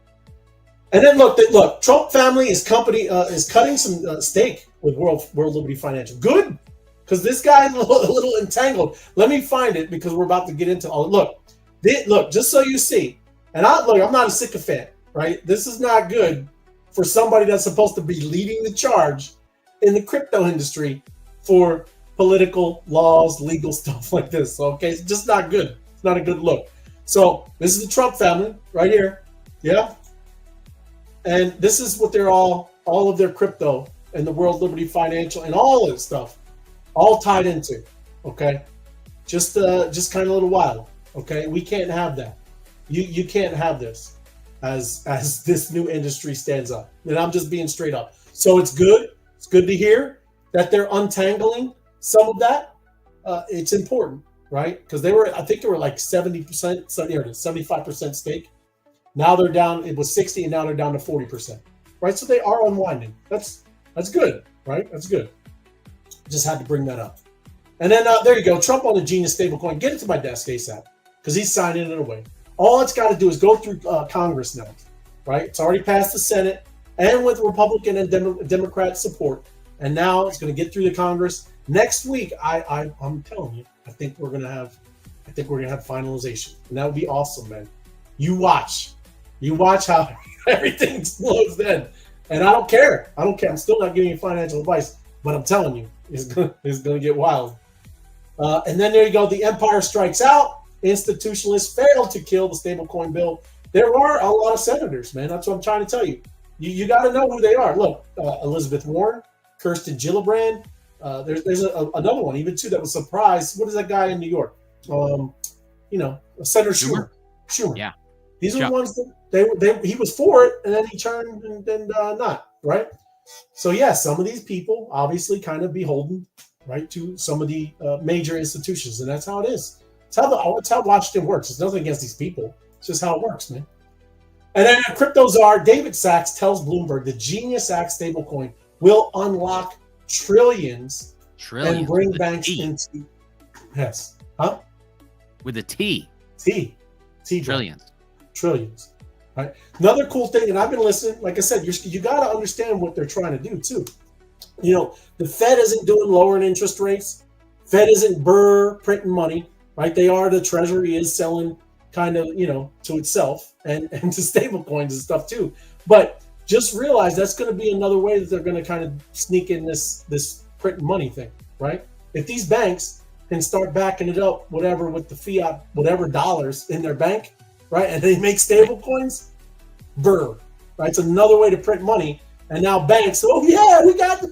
And then look, Trump family is cutting some stake with World Liberty Financial. Good, because this guy's a little entangled. Let me find it because we're about to get into all. Look, just so you see, and I'm not a sycophant, right? This is not good for somebody that's supposed to be leading the charge in the crypto industry for political laws, legal stuff like this. Okay, it's just not good. It's not a good look. So this is the Trump family right here. Yeah. And this is what they're all of their crypto and the World Liberty Financial and all of this stuff all tied into. Okay. Just kind of a little wild. Okay. We can't have that. You can't have this as this new industry stands up. And I'm just being straight up. So it's good. It's good to hear that they're untangling some of that. It's important, right? Because I think they were like 70%, 75% stake. Now they're down. It was 60, and now they're down to 40%, right? So they are unwinding. That's good, right? That's good. Just had to bring that up. And then there you go. Trump on the Genius stablecoin. Get it to my desk ASAP because he's signing it away. All it's got to do is go through Congress now, right? It's already passed the Senate and with Republican and Democrat support, and now it's going to get through the Congress next week. I'm telling you, I think we're gonna have finalization, and that would be awesome, man. You watch how everything explodes then. And I don't care. I'm still not giving you financial advice, but I'm telling you, it's gonna get wild. And then there you go. The empire strikes out. Institutionalists failed to kill the stablecoin bill. There are a lot of senators, man. That's what I'm trying to tell you. You got to know who they are. Look, Elizabeth Warren, Kirsten Gillibrand. There's another one, even two that was surprised. What is that guy in New York? Senator Schumer. Yeah. These are the ones that he was for it, and then he turned and then not, right? So yeah, some of these people obviously kind of beholden, right, to some of the major institutions, and that's how it is. It's how Washington works. It's nothing against these people. It's just how it works, man. And then crypto czar David Sachs tells Bloomberg the Genius Act stablecoin will unlock trillions and bring banks into with a T. Trillions. Right. Another cool thing, and I've been listening. Like I said, you got to understand what they're trying to do too. You know, the Fed isn't doing lowering interest rates. Fed isn't printing money, right? The Treasury is selling kind of, to itself and to stable coins and stuff too. But just realize that's going to be another way that they're going to kind of sneak in this printing money thing, right? If these banks can start backing it up, whatever, with the fiat, whatever dollars in their bank, right? And they make stable coins, right? It's another way to print money. And now banks, we got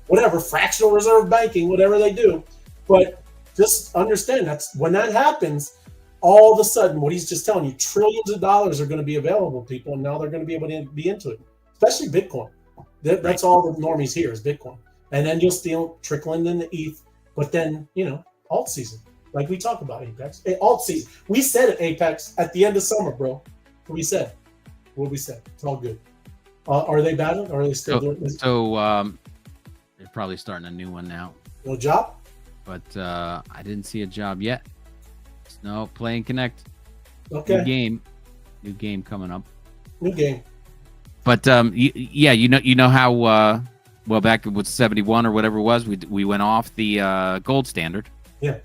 whatever, fractional reserve banking, whatever they do. But just understand that's when that happens, all of a sudden, what he's just telling you, trillions of dollars are going to be available to people, and now they're going to be able to be into it, especially Bitcoin. That's all the normies here is Bitcoin. And then you'll still trickling in the ETH, but then, alt season, like we talk about Apex. Alt season. We said at Apex at the end of summer, bro. What we said. It's all good. Are they battling, or are they still doing this? So they're probably starting a new one now. No job? But I didn't see a job yet. No, Play and Connect. Okay. New game coming up. New game. But you know how back with 71 or whatever it was, we went off the gold standard. Yeah.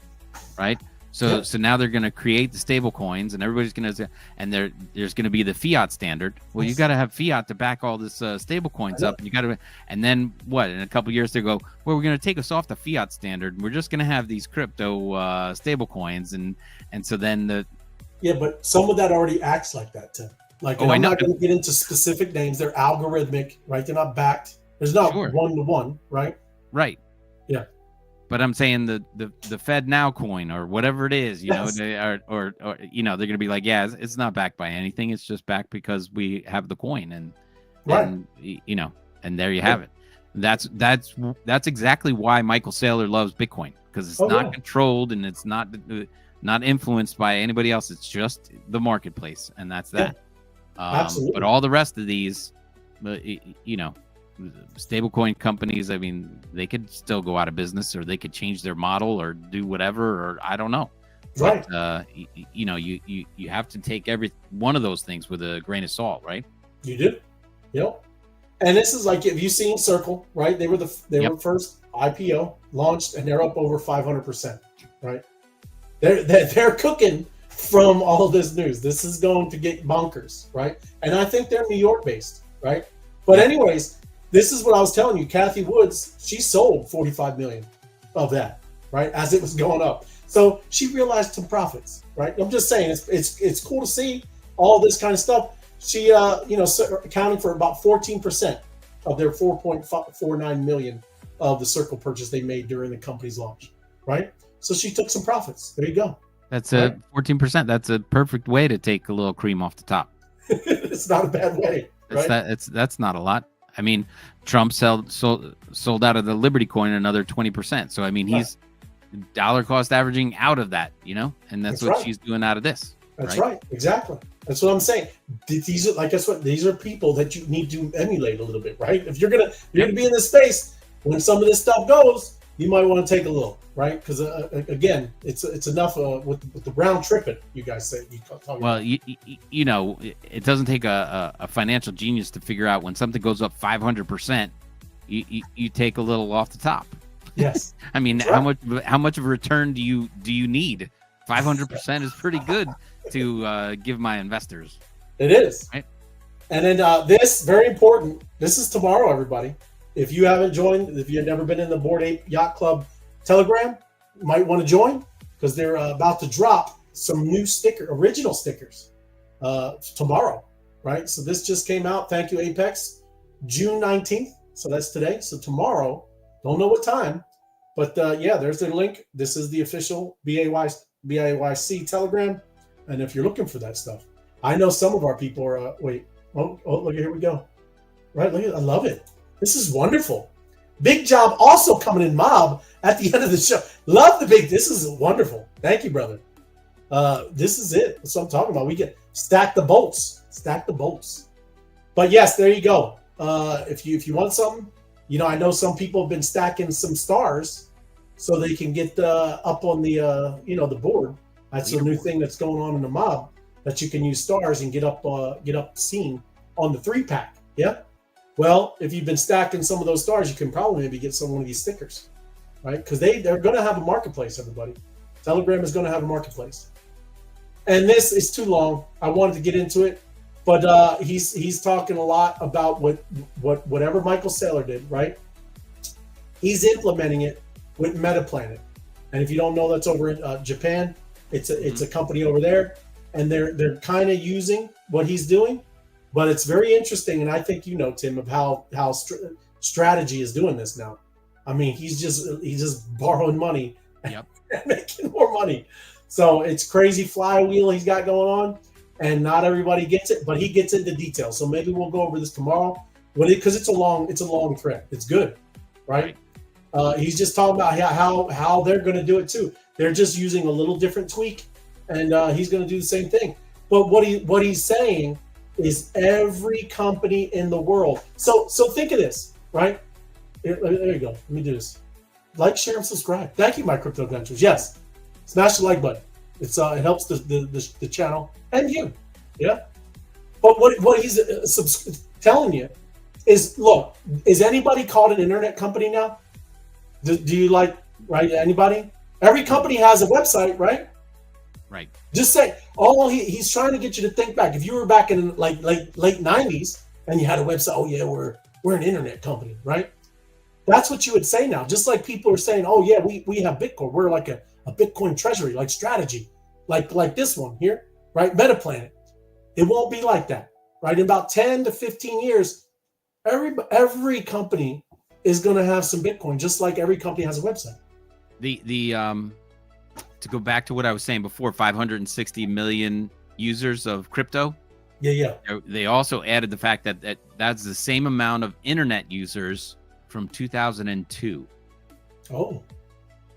Right. So now they're going to create the stable coins, and everybody's going to, and there's going to be the fiat standard. Well, you got to have fiat to back all this stable coins up, and you got to, and then what? In a couple of years they go, well, we're going to take us off the fiat standard, and we're just going to have these crypto stable coins, and so then but some of that already acts like that, Tim. Like, I'm not going to get into specific names. They're algorithmic, right? They're not backed. There's not one-to-one, right? Right. Yeah. But I'm saying the Fed Now coin or whatever it is, they are, or they're going to be like, it's not backed by anything. It's just backed because we have the coin, and there you have it. That's exactly why Michael Saylor loves Bitcoin, because it's not controlled and it's not influenced by anybody else. It's just the marketplace, and that's that. Absolutely. But all the rest of these, stablecoin companies, I mean, they could still go out of business, or they could change their model or do whatever, or I don't know. Right. But, you know, you have to take every one of those things with a grain of salt, right? You do. Yep. And this is like, have you seen Circle, right? They were were first IPO launched, and they're up over 500%, right? They're cooking from all of this news. This is going to get bonkers, right? And I think they're New York based, right? But anyways, this is what I was telling you. Kathy Woods, she sold 45 million of that, right? As it was going up. So she realized some profits, right? I'm just saying, it's cool to see all this kind of stuff. She, you know, accounting for about 14% of their 4.49 million of the Circle purchase they made during the company's launch, right? So she took some profits. There you go. That's a 14%. That's a perfect way to take a little cream off the top. It's not a bad way, right? That's not a lot. I mean, Trump sold out of the Liberty coin another 20%. So I mean, he's dollar cost averaging out of that, you know, and that's what she's doing out of this. That's right. Exactly. That's what I'm saying. These are, like, guess what? These are people that you need to emulate a little bit, right? If you're gonna be in this space when some of this stuff goes, you might want to take a little, right? Because again, it's enough with the round tripping. You guys say. Well, you know, it doesn't take a financial genius to figure out when something goes up 500%. You take a little off the top. Yes. I mean, how much of a return do you need? 500% is pretty good to give my investors. It is. Right? And then this, very important. This is tomorrow, everybody. If you haven't joined, if you've never been in the Bored Ape Yacht Club Telegram, you might want to join, because they're about to drop some new original stickers tomorrow, right? So this just came out. Thank you, Apex. June 19th. So that's today. So tomorrow, don't know what time, but yeah, there's their link. This is the official BAYC Telegram. And if you're looking for that stuff, I know some of our people are, look, here we go. Right, look, I love it. This is wonderful. Big job also coming in mob at the end of the show. Love this is wonderful. Thank you, brother. This is it. That's what I'm talking about. We get stack the bolts. But yes, there you go. If you want something, you know, I know some people have been stacking some stars so they can get up on the the board. That's a new thing that's going on in the mob, that you can use stars and get up seen on the 3-pack. Yeah. Well, if you've been stacking some of those stars, you can probably maybe get one of these stickers, right? Because they're going to have a marketplace, everybody. Telegram is going to have a marketplace. And this is too long. I wanted to get into it, but he's talking a lot about whatever Michael Saylor did, right? He's implementing it with MetaPlanet. And if you don't know, that's over in Japan. It's a company over there, and they're kind of using what he's doing. But it's very interesting, and I think you know, Tim, of how strategy is doing this now. I mean, he's just borrowing money and making more money. So it's crazy flywheel he's got going on, and not everybody gets it, but he gets into detail. So maybe we'll go over this tomorrow, because it's a long thread. It's good, right? He's just talking about how they're going to do it too. They're just using a little different tweak, and he's going to do the same thing. But what he's saying is every company in the world. So think of this, right? There you go. Let me do this. Like, share, and subscribe. Thank you, my crypto adventures. Yes, smash the like button. It helps the channel and you. Yeah. But what he's telling you is, look, is anybody called an internet company now? Do you like, right? Anybody? Every company has a website, right? Right. Just say, he's trying to get you to think back. If you were back in like late 90s and you had a website, oh yeah, we're an internet company, right? That's what you would say now. Just like people are saying, oh yeah, we have Bitcoin. We're like a Bitcoin treasury, like strategy, like this one here, right? MetaPlanet. It won't be like that, right? In about 10 to 15 years, every company is going to have some Bitcoin, just like every company has a website. To go back to what I was saying before, 560 million users of crypto. Yeah. They also added the fact that that's the same amount of internet users from 2002. Oh.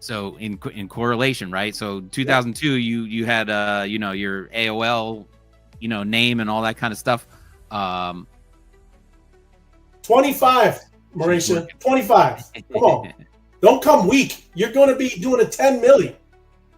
So in correlation, right? So 2002, you had your AOL, name and all that kind of stuff. 25. Mauricia. 25. Come on. Don't come weak. You're going to be doing a 10 million.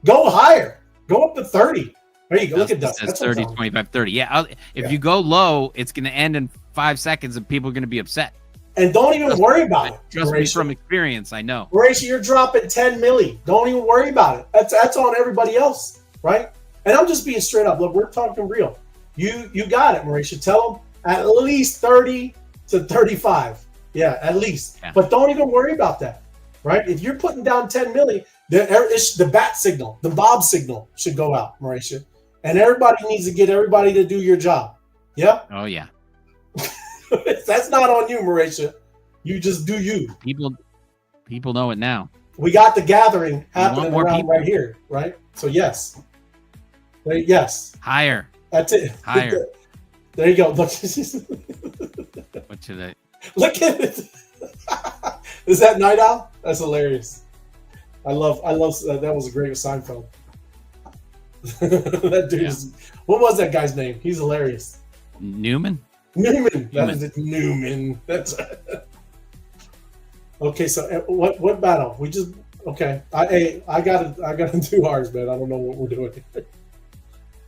Go higher. Go up to 30. There you go. Look at that. That's 30, 25, 30. Yeah. If you go low, it's going to end in 5 seconds and people are going to be upset. And don't even worry about it. Trust me from experience. I know. Mauricia, you're dropping 10 milli. Don't even worry about it. That's on everybody else, right? And I'm just being straight up. Look, we're talking real. You got it, Mauricia. Tell them at least 30 to 35. Yeah, at least. Yeah. But don't even worry about that, right? If you're putting down 10 milli, the bat signal, the Bob signal should go out, Mauricia. And everybody needs to get everybody to do your job. Yeah? Oh, yeah. That's not on you, Mauricia. You just do you. People know it now. We got the gathering happening around right here, right? So yes. Yes. Higher. That's it. Higher. There you go. Look. What should I? Look at it. Is that Night Owl? That's hilarious. I love that was a great Seinfeld. That dude is, what was that guy's name? He's hilarious. Newman. That is it. Newman. That's okay. So what battle? We just okay. I gotta do ours, man. I don't know what we're doing.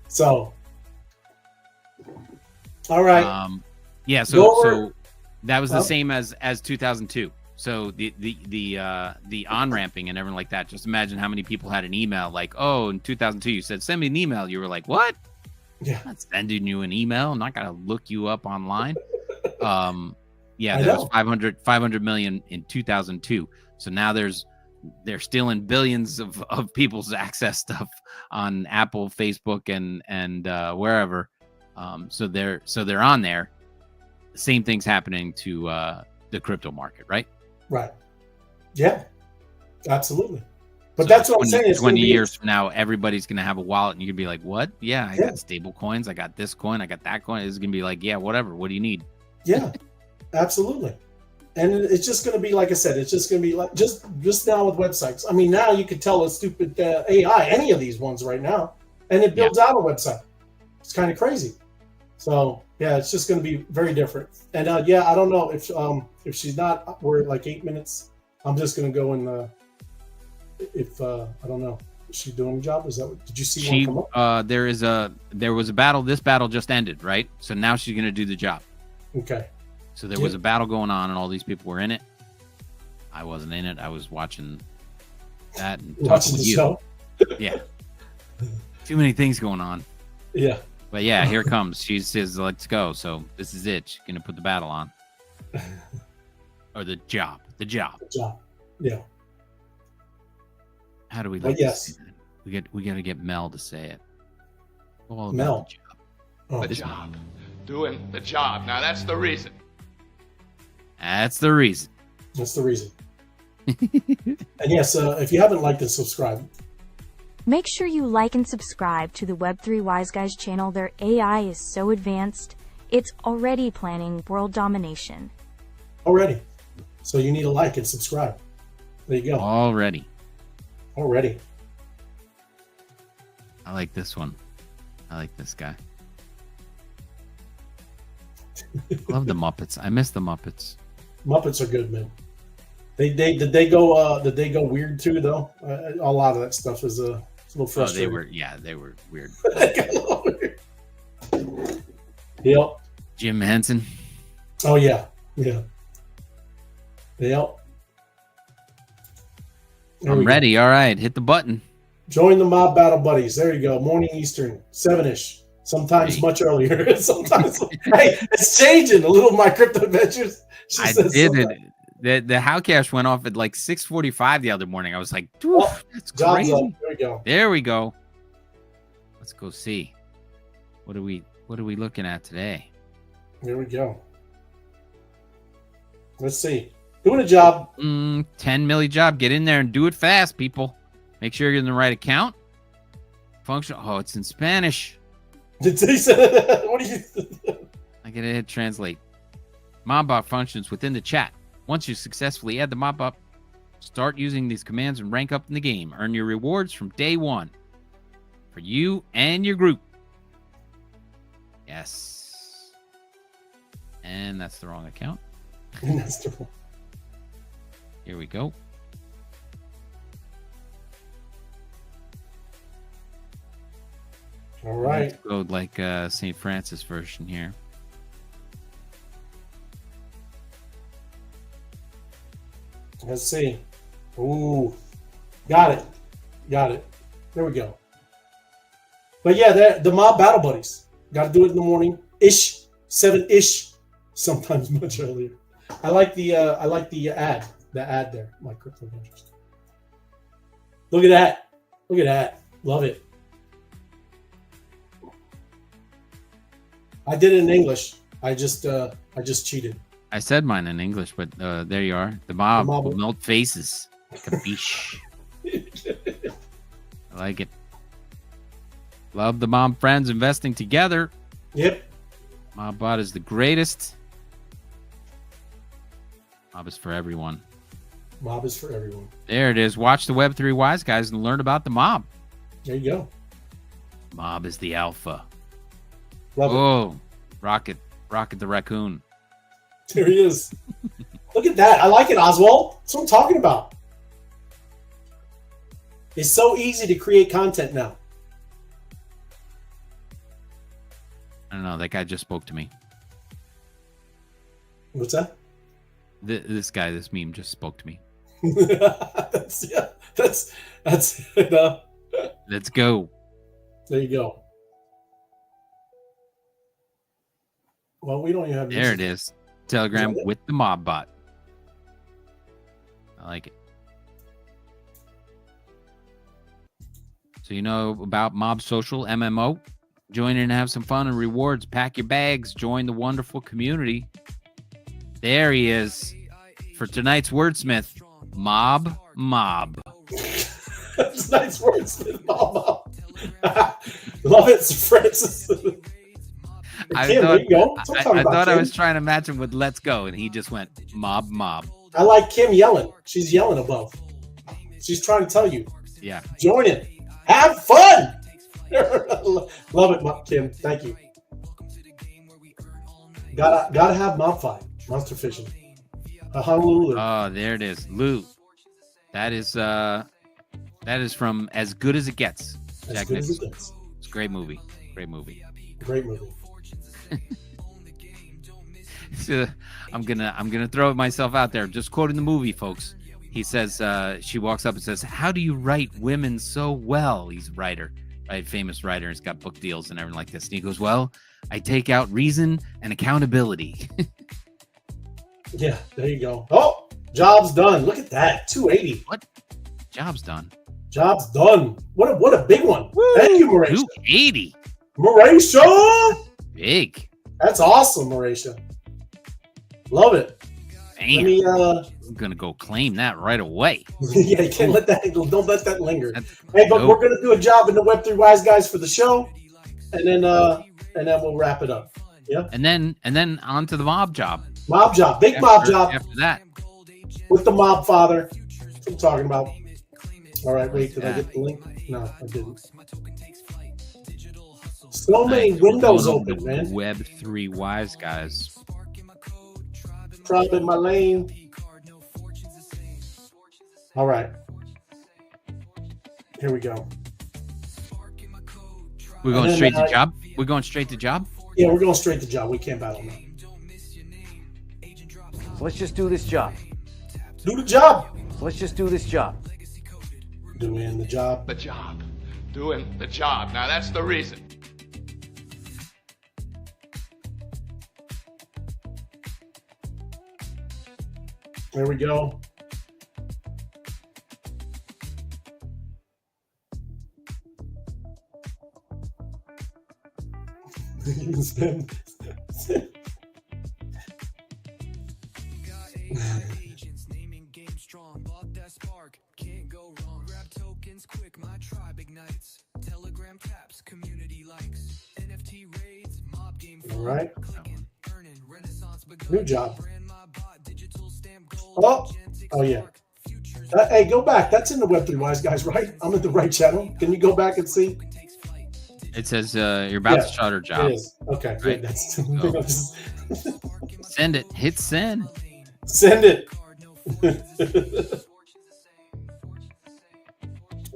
So, all right. Yeah. So that was the same as 2002. So the on ramping and everything like that. Just imagine how many people had an email like, oh, in 2002 you said send me an email. You were like, what? Yeah. I'm not sending you an email. I'm not gonna look you up online. Yeah, that was 500 million in 2002. So now they're stealing billions of people's access stuff on Apple, Facebook, and wherever. So they're on there. Same thing's happening to the crypto market, right? Right. Yeah. Absolutely. But that's what I'm saying. 20 years from now, everybody's going to have a wallet and you can be like, what? Yeah, I got stable coins. I got this coin. I got that coin. It's going to be like, yeah, whatever. What do you need? Yeah, absolutely. And it's just going to be, like I said, it's just going to be like just now with websites. I mean, now you could tell a stupid AI, any of these ones right now, and it builds out a website. It's kind of crazy. So yeah, it's just going to be very different. And I don't know if she's not, we're like 8 minutes. I'm just going to go and I don't know. Is she doing a job? Is that what, did you see one come up? There was a battle. This battle just ended, right? So now she's going to do the job. Okay. So there was a battle going on and all these people were in it. I wasn't in it. I was watching that and watching the show. Yeah. Too many things going on. Yeah. But yeah, here it comes. She says, let's go. So this is it. She's going to put the battle on. Or the job. The job. Yeah. How do we like to say that? We got to get Mel to say it. All Mel. The job. The job. Doing the job. Now that's the reason. That's the reason. That's the reason. And yes, if you haven't liked and subscribed, make sure you like and subscribe to the Web3 Wise Guys channel. Their AI is so advanced, it's already planning world domination. Already. So you need to like and subscribe. There you go. Already. I like this one. I like this guy. Love the Muppets. I miss the Muppets. Muppets are good, man. Did they go weird too though? A lot of that stuff is a little frustrating. They were weird. Yep. Jim Henson. Oh yeah. Yep. I'm ready. All right, hit the button. Join the Mob Battle Buddies. There you go. Morning Eastern, 7-ish. Sometimes much earlier. Sometimes, hey, it's changing a little. My crypto adventures. I did it. The Howcash went off at like 6:45 the other morning. I was like, that's crazy. There we go. Let's go see. What are we looking at today? There we go. Let's see. Doing a job. 10 milli job. Get in there and do it fast, people. Make sure you're in the right account. Function. Oh, it's in Spanish. Did he say? What do you? I gotta hit translate. MOBFI functions within the chat. Once you successfully add the MOBFI, start using these commands and rank up in the game. Earn your rewards from day one for you and your group. Yes. And that's the wrong account. Here we go. All right. Let's go like St. Francis version here. Let's see. Ooh, got it. Got it. There we go. But yeah, the mob battle buddies. Got to do it in the morning ish, 7-ish, sometimes much earlier. I like the ad. The ad there, my crypto interest. Look at that. Look at that. Love it. I did it in English. I just cheated. I said mine in English, but there you are. The mob mob. will melt faces. Capiche. I like it. Love the mob friends investing together. Yep. MobBot is the greatest. Mob is for everyone. Mob is for everyone. There it is. Watch the Web3 Wise Guys and learn about the mob. There you go. Mob is the alpha. Love it. Oh, Rocket the raccoon. There he is. Look at that. I like it, Oswald. That's what I'm talking about. It's so easy to create content now. I don't know. That guy just spoke to me. What's that? This meme just spoke to me. That's Let's go. There you go. Well, we don't even have. There it is. Telegram with the MobBot. I like it. So you know about Mob Social MMO? Join in and have some fun and rewards. Pack your bags. Join the wonderful community. There he is. For tonight's wordsmith, Mob. That's a nice wordsmith, Mob. Love it, Francis. I Kim, there you go. I thought I was trying to match him with Let's Go, and he just went Mob. I like Kim yelling. She's yelling above. She's trying to tell you. Yeah. Join it. Have fun. Love it, Kim. Thank you. Gotta have MOBFI. Monster fishing. Honolulu. Oh, there it is. Lou. That is from As Good as It Gets. As Jack Good as It Nicholson. Gets. It's a great movie. Great movie. Great movie. So, I'm gonna throw myself out there. Just quoting the movie, folks. He says, she walks up and says, "How do you write women so well?" He's a writer, right? Famous writer. He's got book deals and everything like this. And he goes, "Well, I take out reason and accountability." Yeah, there you go. Oh, job's done. Look at that. 280. What? Job's done. Job's done. What a big one. Woo! Thank you, Mauricia. 280. Mauricia! Big. That's awesome, Mauricia. Love it. Damn. Let me I'm gonna go claim that right away. yeah, you can't let that don't let that linger. That's Hey, but dope. we're gonna do a job in the Web3 Wise Guys for the show, and then we'll wrap it up. Yeah. And then on to the mob job. Mob job, big mob job After that. with the mob father. That's what I'm talking about. All right, wait, did I get the link? No, I didn't. So many windows open, man. Web3 Wise Guys. Tribe in my lane. All right. Here we go. We're going straight to job? We're going straight to job? Yeah, we're going straight to job. We can't battle now. So let's just do this job. Do the job. So let's just do this job. Doing the job. The job. Doing the job. Now that's the reason. There we go. All right. New job. Oh yeah. Hey, go back. That's in the Web3 Wise Guys, right? I'm at the right channel. Can you go back and see? It says you're about to start our job. It is. Okay, Right. good. That's Send it. Hit send. Send it.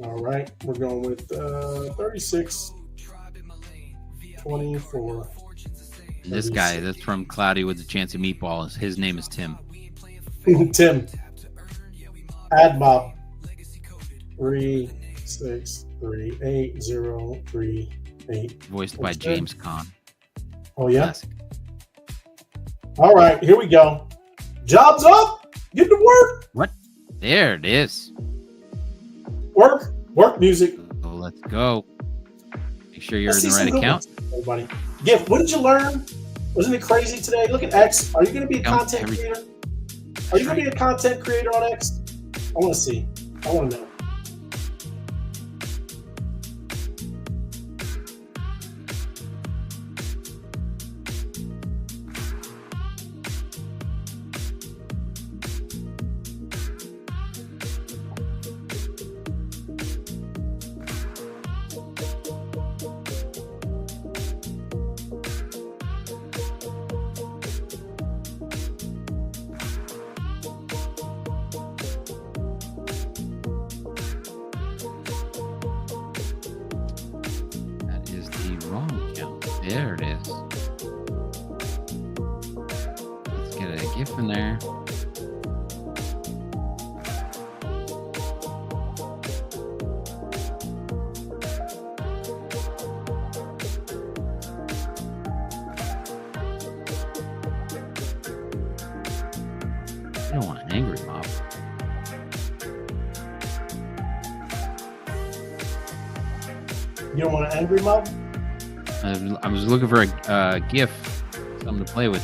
All right, we're going with 36, 24. And this guy that's from Cloudy with a Chance of Meatballs. His name is Tim. Tim. Add Bob. 3638038. Voiced by James Caan. Oh yeah. Classic. All right, here we go. Jobs up. Get to work. What? There it is. Work music. So let's go. Make sure you're Let's in see the right some good account. ones, everybody. Gift, what did you learn? Wasn't it crazy today? Look at X. Are you going to be a content creator? Are you going to be a content creator on X? I want to see. I want to know. That is the wrong account. There it is. Let's get a GIF in there. I don't want an angry mob. You don't want an angry mob? I was looking for a GIF, something to play with.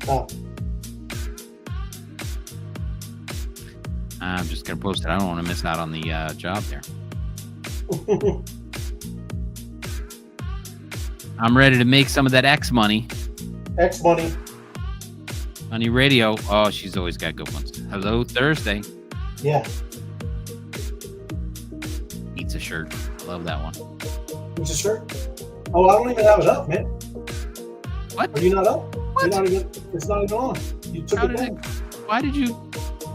Oh. I'm just gonna post it. I don't want to miss out on the job there. I'm ready to make some of that X money. X money. Honey Radio. Oh, she's always got good ones. Hello Thursday. Yeah. Pizza shirt. Love that one. Who's the shirt? Oh, I don't even have it up, man. What? Are you not up? What? You're not even, it's not even on. You took How it did down. Why did you?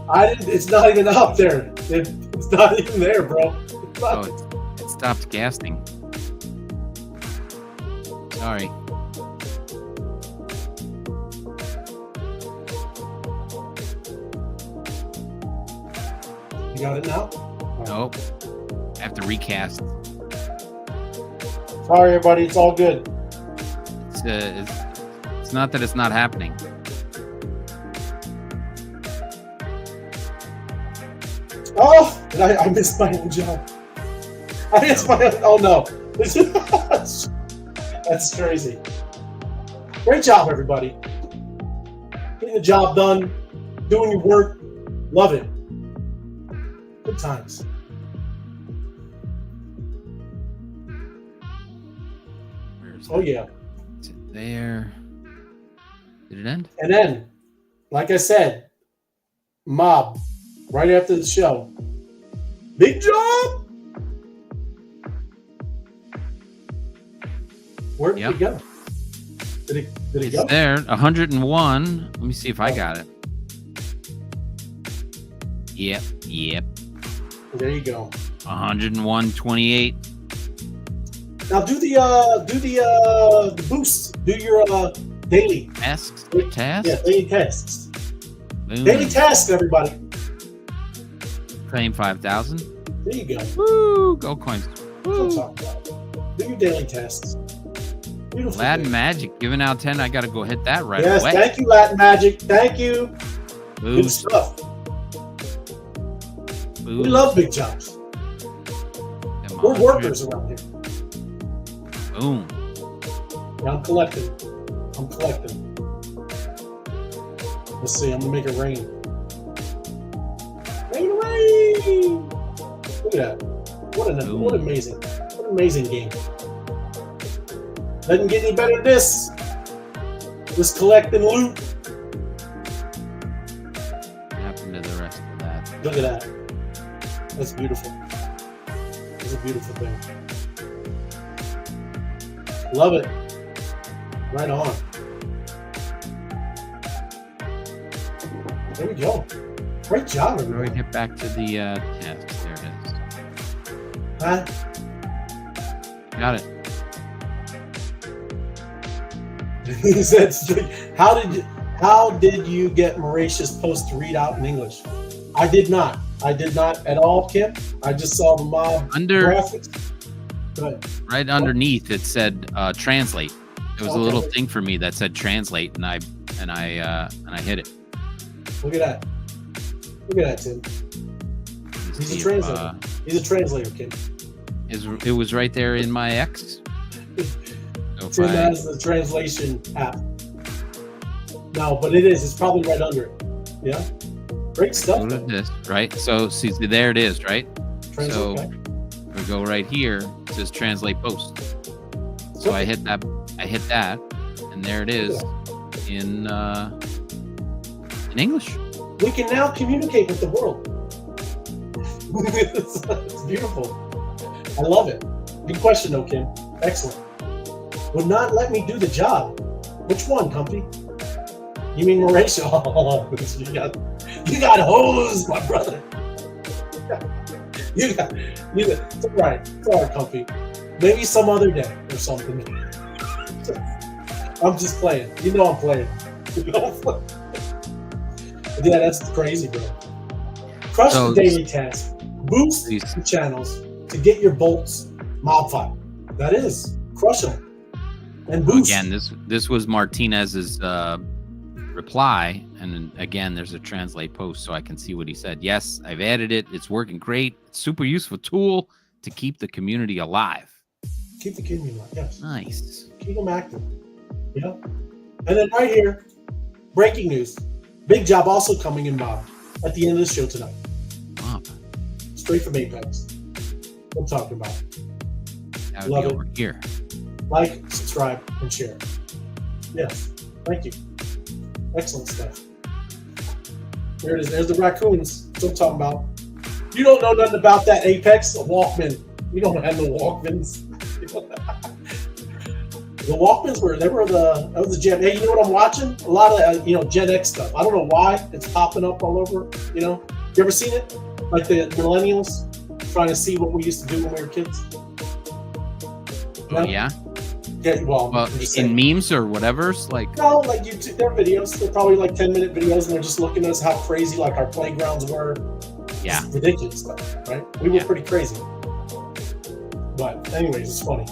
I didn't. It's not even up there. It's not even there, bro. It's not. Oh, it stopped casting. Sorry. You got it now? Nope. I have to recast. Sorry, everybody. It's all good. It's not that it's not happening. Oh, and I missed my own job. I missed my own. Oh no. That's crazy. Great job, everybody. Getting the job done, doing your work. Love it. Good times. Where's Oh yeah. Is it there? Did it end? And then, like I said, mob right after the show. Big job. Where did it go? Did it It's go? there. 101. Let me see if I got it. Yep. There you go. 101.28. Now do the boost. Do your daily Tasks. Yeah, Tasks. daily tasks. Boom. Daily tasks, everybody. Claim 5,000. There you go. Woo! Go coins. That's what I'm talking about. Do your daily tasks. Beautiful. Latin day. Magic giving out 10. I got to go hit that right Yes, away. thank you, Latin Magic. Thank you. Good Boost. stuff. We love big jobs. We're workers around here. Boom. Yeah, I'm collecting. Let's see. I'm gonna make it rain. Rain. Look at that. What an amazing game. Doesn't get any better than this. Just collect and loot. What happened to the rest of that? Look at that. That's beautiful. It's a beautiful thing. Love it. Right on. There we go. Great job, How do we everybody. get back to the test? There it is. Huh? Got it. He said, how did you get Mauritius post to read out in English? I did not. I did not at all, Kim. I just saw the mob graphics. Go ahead. Right underneath it said translate. It was a little thing for me that said translate, and I hit it. Look at that. Look at that, Tim. He's a translator. He's a translator, Kim. It was right there in my X. So Tim has the translation app. No, but it is. It's probably right under it. Yeah. Great stuff. What is this? Right. So see, there it is. Right. Translate, So okay. we go right here. It says translate post. So I hit that. And there it is in English. We can now communicate with the world. It's beautiful. I love it. Good question, though, Kim. Excellent. Would not let me do the job. Which one, company? You mean Mauritia? Oh, you got hosed, my brother. you got. It's all right. It's all right, company. Maybe some other day or something. I'm just playing. You know I'm playing. Yeah, that's crazy, bro. Crush the daily task. Boost the channels to get your bolts MOBFI. That is. Crush them. And boost. Again, this was Martinez's reply. And then, again, there's a translate post so I can see what he said. Yes, I've added it. It's working great. It's super useful tool to keep the community alive. Keep the community alive, yes. Nice. Keep them active. Yeah. And then right here, breaking news. Big job also coming in Mob at the end of the show tonight. Mob. Straight from Apex. What I'm talking about. That would Love be it. over here. Like, subscribe, and share. Yes. Thank you. Excellent stuff. There it is. There's the raccoons. That's what I'm talking about. You don't know nothing about that Apex, a Walkman. You don't have no Walkmans. The Walkmans that was the Gen. Hey, you know what I'm watching? A lot of Gen X stuff. I don't know why it's popping up all over. You ever seen it? Like the millennials trying to see what we used to do when we were kids. Oh, yeah. Yeah. Well, in memes or whatever, like YouTube, their videos. They're probably like 10-minute videos, and they're just looking at us how crazy like our playgrounds were. Yeah. It's ridiculous stuff, right? We were pretty crazy. But anyways, it's funny.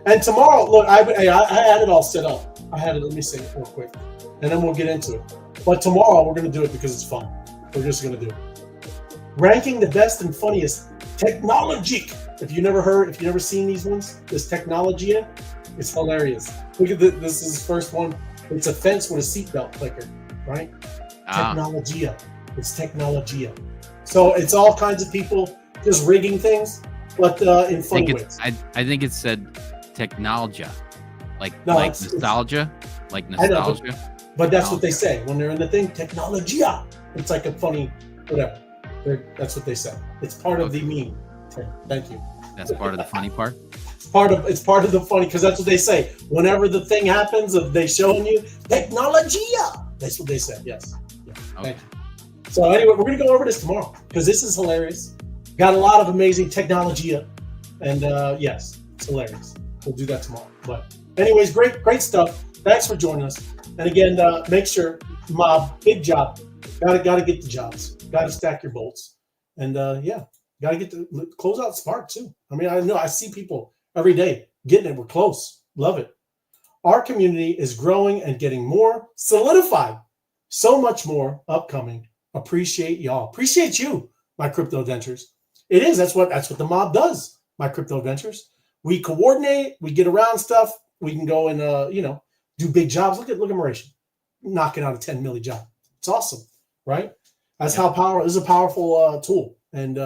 And tomorrow, look, I had it all set up. Let me say it real quick, and then we'll get into it. But tomorrow, we're going to do it because it's fun. We're just going to do it. Ranking the best and funniest technology. If you've never seen these ones, this technology, it's hilarious. Look at this is the first one. It's a fence with a seatbelt clicker, right? Technologia. It's technologia. So it's all kinds of people just rigging things, but in funny ways. I think it said technologia, like nostalgia, like nostalgia. I know, but that's what they say when they're in the thing. Technologia. It's like a funny whatever. That's what they say. It's part of the meme. Thank you. That's part of the funny part. It's part of the funny because that's what they say. Whenever the thing happens of they showing you technologia. That's what they say. Yes. Yeah. Okay. Thank you. So anyway, we're gonna go over this tomorrow because this is hilarious. Got a lot of amazing technologia, and yes, it's hilarious. We'll do that tomorrow. But anyways, great stuff. Thanks for joining us. And again, make sure Mob, big job. Gotta get the jobs. Gotta stack your bolts. And gotta get to close out Spark too. I mean, I know I see people every day getting it. We're close. Love it. Our community is growing and getting more solidified. So much more upcoming. Appreciate y'all. Appreciate you, my crypto adventures. It is. That's what the Mob does, my crypto adventures. We coordinate. We get around stuff. We can go and do big jobs. Look at Mauritia knocking out a 10 million job. It's awesome, right? That's how powerful. This is a powerful tool, and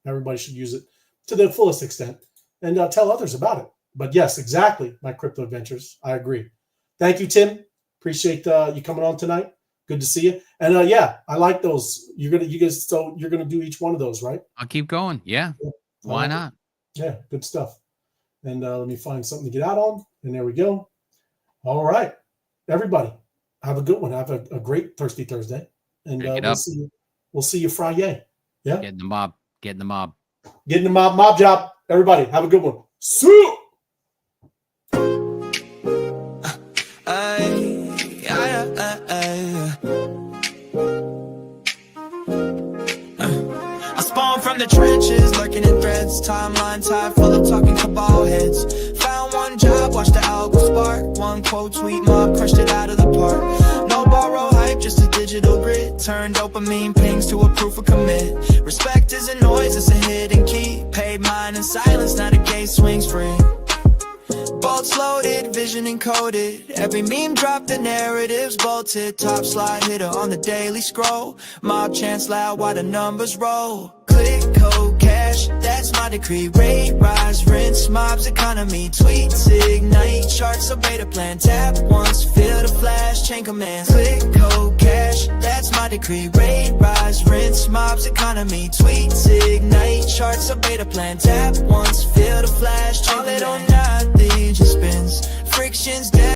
everybody should use it to the fullest extent and tell others about it. But yes, exactly. My crypto adventures. I agree. Thank you, Tim. Appreciate you coming on tonight. Good to see you. And yeah, I like those. You're gonna do each one of those, right? I'll keep going. Yeah. Why not? Yeah, good stuff. And let me find something to get out on. And there we go. All right, everybody, have a good one. Have a great Thirsty Thursday. And we'll see you Friday. Yeah. Get in the mob. Get in the mob. Get in the mob job. Everybody, have a good one. See you. I spawned from the trenches, lurking in threads. Timeline tied full of talking cabal heads. Found one job, watched the algo spark. One quote tweet mob, crushed it out of the park. No borrow hype, just a digital grid. Turned dopamine pings to a proof of commit. Respect isn't noise, it's a hidden key. Paid mine in silence, now the gate swings free. Bolts loaded, vision encoded. Every meme drop, the narrative's bolted. Top slide hitter on the daily scroll. Mob chants loud while the numbers roll. Click, code, cash, that's my decree. Rate, rise, rinse, mobs, economy. Tweets, ignite, charts, a beta plan. Tap once, feel the flash, chain commands. Click, code, cash, that's my decree. Rate, rise, rinse, mobs, economy. Tweets, ignite, charts, a beta plan. Tap once, feel the flash, chain commands. All it or nothing just spins. Frictions